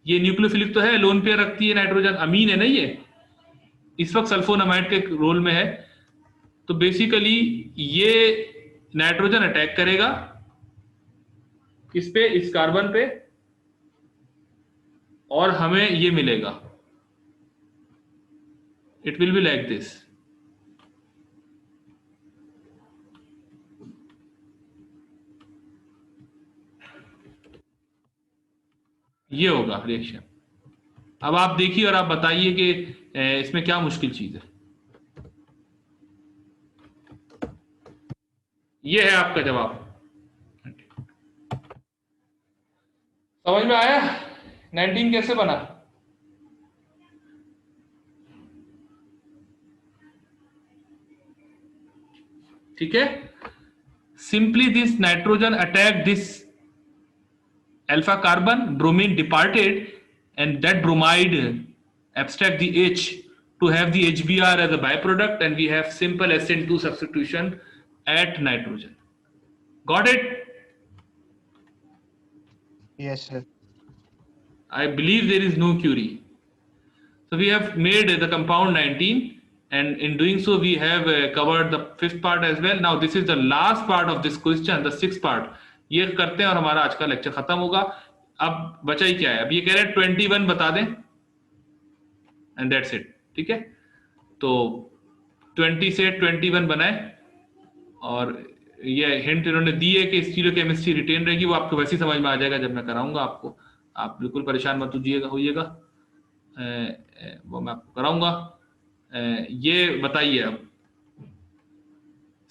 ये न्यूक्लियोफिलिक तो है, लोन पेयर रखती है नाइट्रोजन, अमीन है ना ये, इस वक्त सल्फोनामाइड के रोल में है। तो बेसिकली ये नाइट्रोजन अटैक करेगा किस पे, इस कार्बन पे, और हमें ये मिलेगा, it will be like this. ये होगा रिएक्शन। अब आप देखिए और आप बताइए कि इसमें क्या मुश्किल चीज है। ये है आपका जवाब। समझ में आया 19 कैसे बना? ठीक है, simply this nitrogen attack this alpha carbon, bromine departed, and that bromide abstract the H to have the HBr as a byproduct, and we have simple SN2 substitution at nitrogen. Got it? Yes, sir. I believe there is no Curie. So we have made the compound 19, and in doing so we have covered the fifth part as well. Now this is the last part of this question, the sixth part. ये करते हैं और हमारा आज का lecture खत्म होगा. अब बचा ही क्या है? अब ये कह रहे हैं 21 बता दें, and that's it. ठीक है? तो 20 से 21 बनाए, और ये हिंट इन्होंने दी है कि स्टीरियोकेमिस्ट्री रिटेन रहेगी. वो आपको वैसे ही समझ में आ जाएगा जब मैं कराऊंगा आपको. आप बिल्कुल परेशान मत होइएगा, वो मैं आपको कराऊंगा. ये बताइए, अब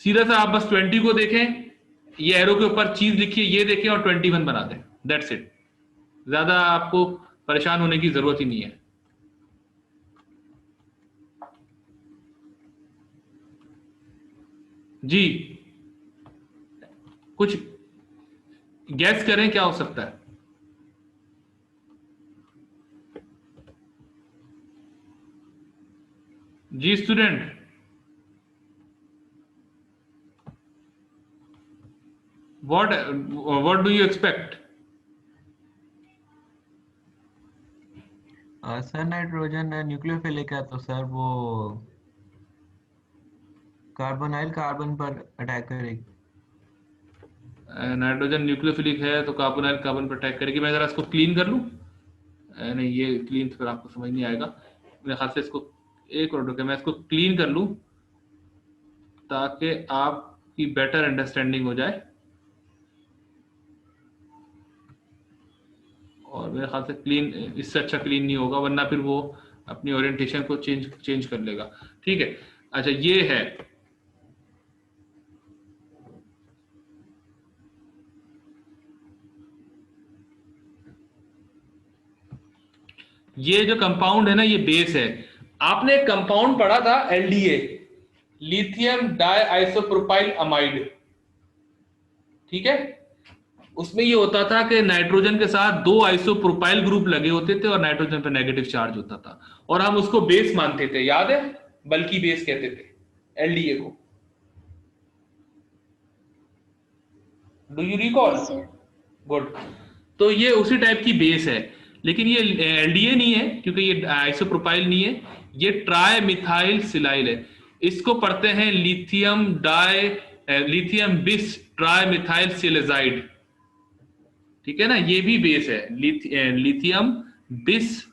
सीधा सा आप बस 20 को देखें, ये एरो के ऊपर चीज लिखिए, ये देखें और 21 बना दें. That's it. ज्यादा आपको परेशान होने की जरूरत ही नहीं है. जी, कुछ गैस करें क्या हो सकता है? जी student, what do you expect? Sir nitrogen nucleophilic है, तो सर वो कार्बोनाइल कार्बन पर अटैक करेगी. नाइट्रोजन न्यूक्लियोफिलिक है तो कार्बोनाइल कार्बन पर अटैक करेगी. मैं जरा इसको क्लीन कर लूं. नहीं, ये क्लीन फिर आपको समझ नहीं आएगा मेरे ख्याल से. इसको एक और रुके, मैं इसको क्लीन कर लूं ताकि आपकी बेटर अंडरस्टैंडिंग हो जाए. और मेरे ख्याल से क्लीन, इससे अच्छा क्लीन नहीं होगा, वरना फिर वो अपनी ओरिएंटेशन को चेंज कर लेगा. ठीक है. अच्छा, ये है, ये जो कंपाउंड है ना, ये बेस है. आपने एक कंपाउंड पढ़ा था LDA, lithium di isopropyl amide. ठीक है. उसमें ये होता था कि नाइट्रोजन के साथ 2 आइसोप्रोपाइल ग्रुप लगे होते थे और नाइट्रोजन पे नेगेटिव चार्ज होता था, और हम उसको बेस मानते थे. याद है? बल्कि बेस कहते थे LDA को. Do you recall? गुड. तो ये उसी टाइप की बेस है, लेकिन ये LDA नहीं है क्योंकि ये आइसोप्रोपाइल नहीं है, ये ट्राई मिथाइल सिलाइल है. इसको पढ़ते हैं लिथियम बिस ट्राई मिथाइल सिलेजाइड. ठीक है ना? ये भी बेस है, लिथियम बिस,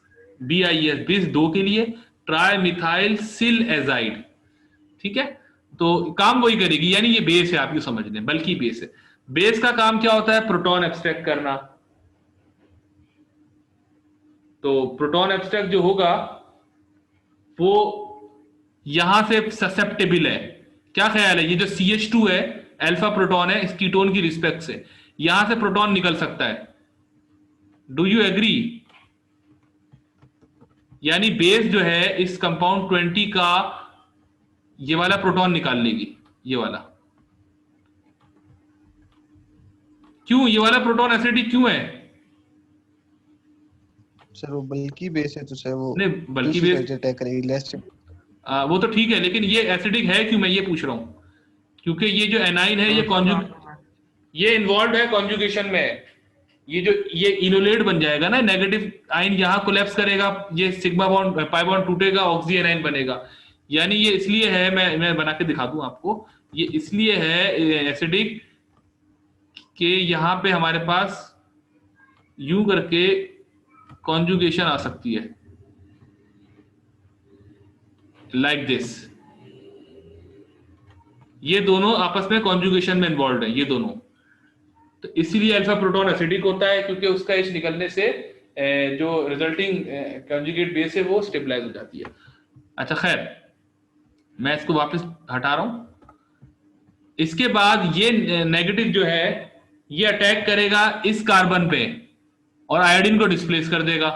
BIS, बिस 2 के लिए, ट्राई मिथाइल सिल एजाइड. ठीक है. तो काम वही करेगी, यानी ये बेस है, आप यूं समझ लें, बल्कि बेस है. बेस का काम क्या होता है? प्रोटॉन एब्स्ट्रैक्ट करना. तो प्रोटॉन एब्स्ट्रैक्ट जो होगा वो यहां से ससेप्टेबल है. क्या ख्याल है? ये जो CH2 है, अल्फा प्रोटॉन है, इस कीटोन की रिस्पेक्ट से यहां से प्रोटॉन निकल सकता है. Do you agree? यानी बेस जो है इस कंपाउंड 20 का ये वाला प्रोटॉन निकाल लेगी, ये वाला. क्यों ये वाला प्रोटॉन एसिडिक क्यों है? सर वो बल्कि बेस है तो सर वो नहीं, बल्कि बेस अटैक करेगी लेस. वो तो ठीक है, लेकिन ये एसिडिक है क्यों, मैं ये पूछ रहा हूं. क्योंकि ये जो एनाइन है ये इन्वॉल्व है कॉन्जुगेशन में. ये इनोलेट बन जाएगा ना, नेगेटिव आयन यहां कोलैप्स करेगा, ये सिग्मा बॉन्ड पाई बॉन्ड टूटेगा, ऑक्सी एनाइन बनेगा. यानी ये इसलिए है, मैं बना के दिखा दूं आपको, ये इसलिए है एसिडिक कि यहां पे हमारे पास यूं करके कॉन्जुगेशन आ सकती है, लाइक दिस. ये दोनों आपस में कॉन्जुगेशन में इन्वॉल्व है, ये दोनों. तो इसीलिए अल्फा प्रोटॉन एसिडिक होता है, क्योंकि उसका H निकलने से जो रिजल्टिंग कॉन्जुगेट बेस है वो स्टेबलाइज हो जाती है. अच्छा खैर, मैं इसको वापस हटा रहा हूं. इसके बाद ये नेगेटिव जो है ये अटैक करेगा इस कार्बन पे और आयोडीन को डिस्प्लेस कर देगा.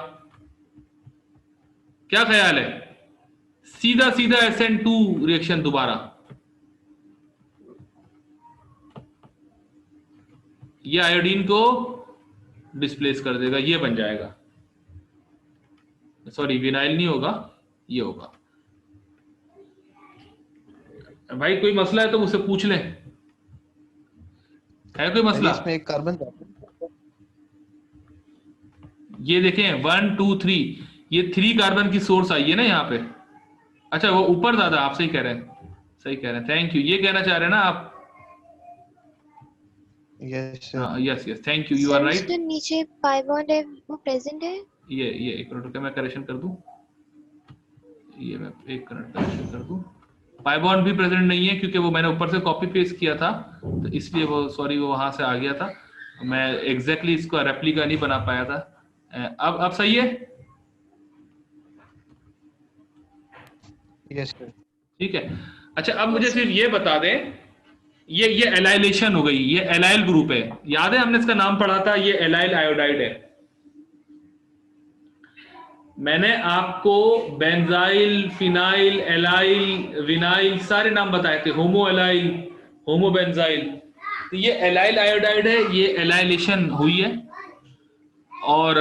क्या ख्याल है? सीधा SN2 रिएक्शन दोबारा. ये आयोडीन को डिस्प्लेस कर देगा, ये बन जाएगा, सॉरी विनाइल नहीं होगा, ये होगा. भाई कोई मसला है तो मुझसे पूछ लें, है कोई मसला? इसमें एक कार्बन था। ये देखें 1 2 3, ये 3 कार्बन की सोर्स आई है ना यहाँ पे। अच्छा वो ऊपर ज्यादा, आप सही कह रहे हैं, सही कह रहे हैं, थैंक यू। ये कहना चाह रहे हैं ना आप? यस हाँ yes yes, thank you, you are sir right. उसके नीचे पाई बॉन्ड है वो प्रेजेंट है? ये एक मिनट रुके, मैं करेक्शन कर दूं, ये मैं एक मिनट करेक्शन कर दूं। पाई बॉन्ड भी प्रेजेंट नहीं है क्योंकि वो मैंने ऊपर से कॉपी पेस्ट किया था, तो इसलिए वो सॉरी वो वहां से आ गया था, मैं एग्जैक्टली इसको रेप्लिका नहीं बना पाया था। अब सही है? Yes sir. ठीक है। अच्छा अब मुझे सिर्फ ये बता दें, ये एलाइलेशन हो गई, ये एलाइल ग्रुप है, याद है हमने इसका नाम पढ़ा था, ये एलाइल आयोडाइड है। मैंने आपको बेंजाइल, फिनाइल, एलाइल, विनाइल सारे नाम बताए थे, होमो एलाइल, होमो बेंजाइल। तो ये एलाइल आयोडाइड है, ये एलाइलेशन हुई है। और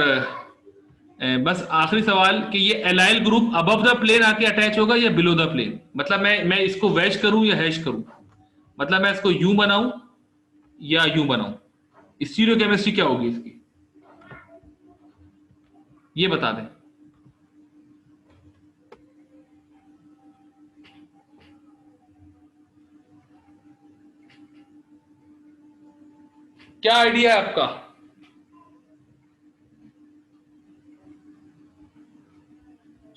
बस आखिरी सवाल कि ये allyl group above the plane आके अटैच होगा या बिलो द प्लेन? मतलब मैं इसको वैश करूं या हैश करूं, मतलब मैं इसको यूं बनाऊं या यूं बनाऊं, स्टीरियोकेमिस्ट्री क्या होगी इसकी, ये बता दें। क्या आइडिया है आपका?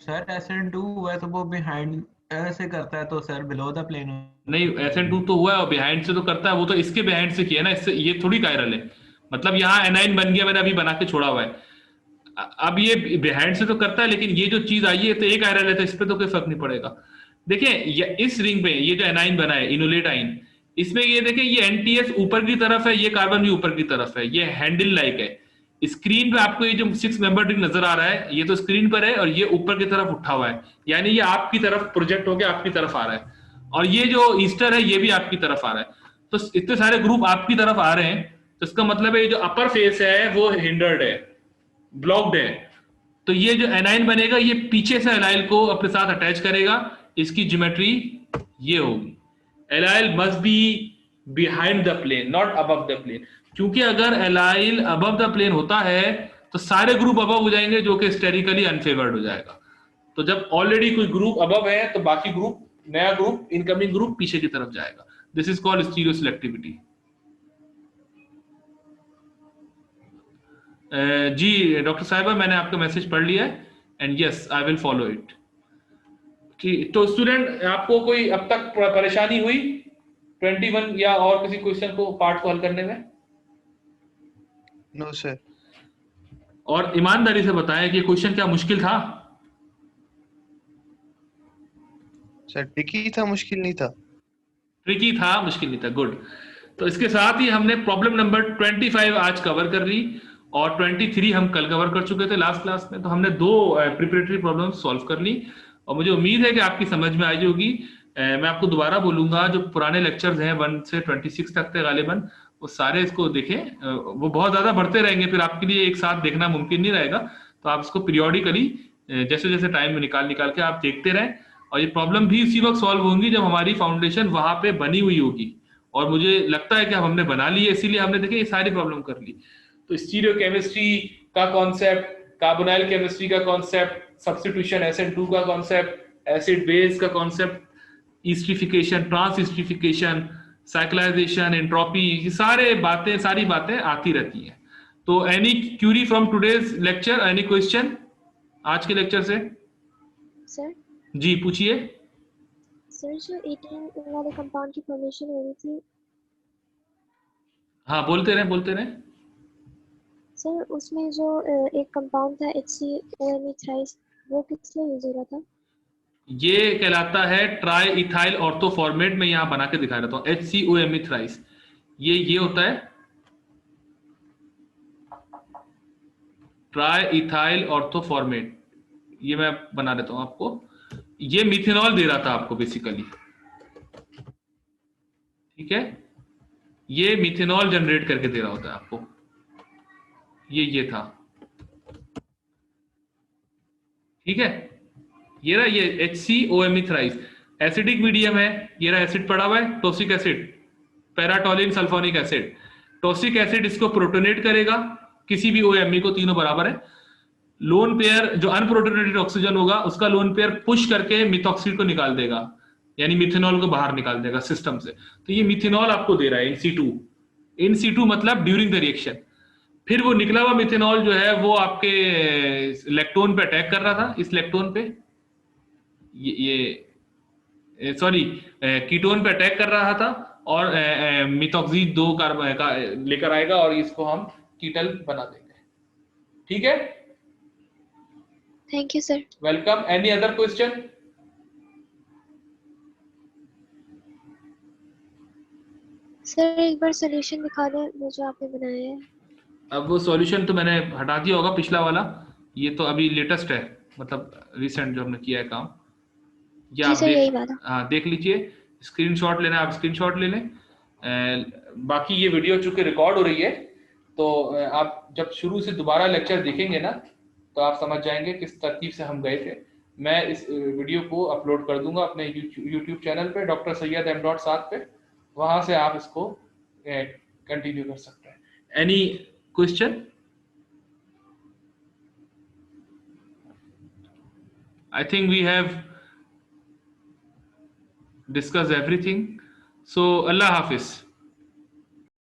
सर SN2 हुआ है तो वो बिहाइंड ऐसे करता है तो सर बिलो द प्लेन। नहीं SN2 तो हुआ है और बिहाइंड से तो करता है, वो तो इसके बिहाइंड से किया ना, इससे ये थोड़ी कायरल है। मतलब यहाँ एनाइन बन गया, मैंने अभी बना के छोड़ा हुआ है। अब ये बिहाइंड से तो करता है, लेकिन ये जो चीज आई है तो एक आयरन है, तो इस पे तो कोई फर्क नहीं पड़ेगा। देखिए इस रिंग पे ये जो एनाइन बना है, इनोलेट आइन, इसमें ये देखिए ये NTS ऊपर की तरफ है, ये कार्बन भी ऊपर की तरफ है, ये हैंडल लाइक है। स्क्रीन पे आपको ये जो 6 मेंबर रिंग नजर आ रहा है, ये तो स्क्रीन पर है और ये ऊपर की तरफ उठा हुआ है, यानी ये आपकी तरफ प्रोजेक्ट होकर आपकी तरफ आ रहा है, और ये जो ईस्टर है ये भी आपकी तरफ आ रहा है। तो इतने सारे ग्रुप आपकी तरफ आ रहे हैं, तो इसका मतलब है ये जो अपर फेस है वो हिंडर्ड है, ब्लॉक्ड है। तो ये जो एनाइन बनेगा ये पीछे से एलाइल को अपने साथ अटैच करेगा, इसकी ज्योमेट्री ये होगी। Allyl must be behind the plane, not above the plane, क्योंकि अगर एलाइल अबव द प्लेन होता है तो सारे ग्रुप अबव हो जाएंगे, जो कि स्टेरिकली अनफेवर्ड हो जाएगा। तो जब ऑलरेडी कोई ग्रुप अबव है तो बाकी ग्रुप, नया ग्रुप, इनकमिंग ग्रुप पीछे की तरफ जाएगा। This is called stereo selectivity. जी डॉक्टर साहिबा, मैंने आपका मैसेज पढ़ लिया है and yes I will follow it. ठीक, तो स्टूडेंट आपको कोई अब तक परेशानी हुई 21 या और किसी क्वेश्चन को, पार्ट को हल करने में? No sir. और ईमानदारी से बताएं कि क्वेश्चन क्या मुश्किल था? सर ट्रिकी था, मुश्किल नहीं था। ट्रिकी था, मुश्किल नहीं था, गुड। तो इसके साथ ही हमने प्रॉब्लम नंबर 25 आज कवर कर ली और 23 हम कल कवर कर चुके थे लास्ट क्लास में। तो हमने 2 प्रिपरेटरी प्रॉब्लम सॉल्व कर ली और मुझे उम्मीद है कि आपकी समझ में आई होगी। मैं आपको दोबारा बोलूंगा, जो पुराने लेक्चर्स हैं 1 से 26 तक थे गालिबन, वो सारे इसको देखें। वो बहुत ज्यादा बढ़ते रहेंगे, फिर आपके लिए एक साथ देखना मुमकिन नहीं रहेगा, तो आप इसको पीरियोडिकली जैसे जैसे टाइम निकाल के आप देखते रहें। और ये प्रॉब्लम भी उसी वक्त सॉल्व होंगी जब हमारी फाउंडेशन वहां पे बनी हुई होगी, और मुझे लगता है कि अब हमने बना ली है, इसीलिए हमने देखिए ये सारी प्रॉब्लम कर ली। तो स्टीरियो केमिस्ट्री का कॉन्सेप्ट, कार्बोनाइल केमिस्ट्री का कॉन्सेप्ट, सब्स्टिट्यूशन SN2 का कॉन्सेप्ट, एसिड बेस का कॉन्सेप्ट, ईस्ट्रिफिकेशन, ट्रांस ईस्ट्रिफिकेशन, साइक्लाइजेशन, एंट्रोपी, ये सारी बातें आती रहती हैं। तो any Curie from today's lecture, any question आज के लेक्चर से? सर जी पूछिए। सर जो 18 वाले कंपाउंड की फॉर्मेशन हो रही थी, हाँ बोलते रहे। सर उसमें जो एक कंपाउंड था HCOMe थ्राइस, वो किस लिए यूज हो रहा था? ये कहलाता है ट्राई इथाइल ऑर्थोफॉर्मेट। में यहां बना के दिखा देता हूं, HCOMe थ्राइस, ये होता है ट्राई इथाइल ऑर्थोफॉर्मेट। ये मैं बना देता हूं आपको, ये मिथेनॉल दे रहा था आपको बेसिकली, ठीक है, ये मिथेनॉल जनरेट करके दे रहा होता है आपको, ये था, ठीक है, ये रहा ये HCOMe थ्राइस। एसिडिक मीडियम है, ये रहा एसिड पड़ा हुआ है, टॉसिक एसिड, पैराटोलिन सल्फोनिक एसिड। टॉसिक एसिड इसको प्रोटोनेट करेगा, किसी भी OMe को, तीनों बराबर है। लोन पेयर जो अनप्रोटोनेटेड ऑक्सीजन होगा उसका लोन पेयर पुश करके मिथॉक्सिल को निकाल देगा, यानी मिथेनॉल को बाहर निकाल देगा सिस्टम से। तो ये मिथेनॉल आपको दे रहा है in situ मतलब ड्यूरिंग द रिएक्शन। फिर वो निकला हुआ मिथेनॉल जो है वो आपके लैक्टोन पे अटैक कर रहा था, इस लैक्टोन पे ये सॉरी कीटोन पे अटैक कर रहा था, और मिथॉक्सी 2 कार्बन लेकर आएगा और इसको हम कीटल बना देंगे। ठीक है, thank you sir. Welcome. Any other question? Sir एक बार सॉल्यूशन दिखा दें वो जो आपने बनाया है। अब वो सॉल्यूशन तो मैंने हटा दिया होगा, पिछला वाला, ये तो अभी लेटेस्ट है, मतलब रिसेंट जो हमने किया है काम। या जी आप सर, यही वाला। हाँ देख लीजिए, स्क्रीनशॉट लेना आप स्क्रीनशॉट ले लें। बाकी ये वीडियो चूंकि रिकॉर्ड हो रही है, तो आप जब शुरू से दोबारा लेक्चर देखेंगे ना तो आप समझ जाएंगे किस तरतीब से हम गए थे। मैं इस वीडियो को अपलोड कर दूंगा अपने यूट्यूब चैनल पे, डॉक्टर सैयद M.साद पे, वहां से आप इसको कंटिन्यू कर सकते हैं। Any question? I think we have discussed everything. So Allah Hafiz.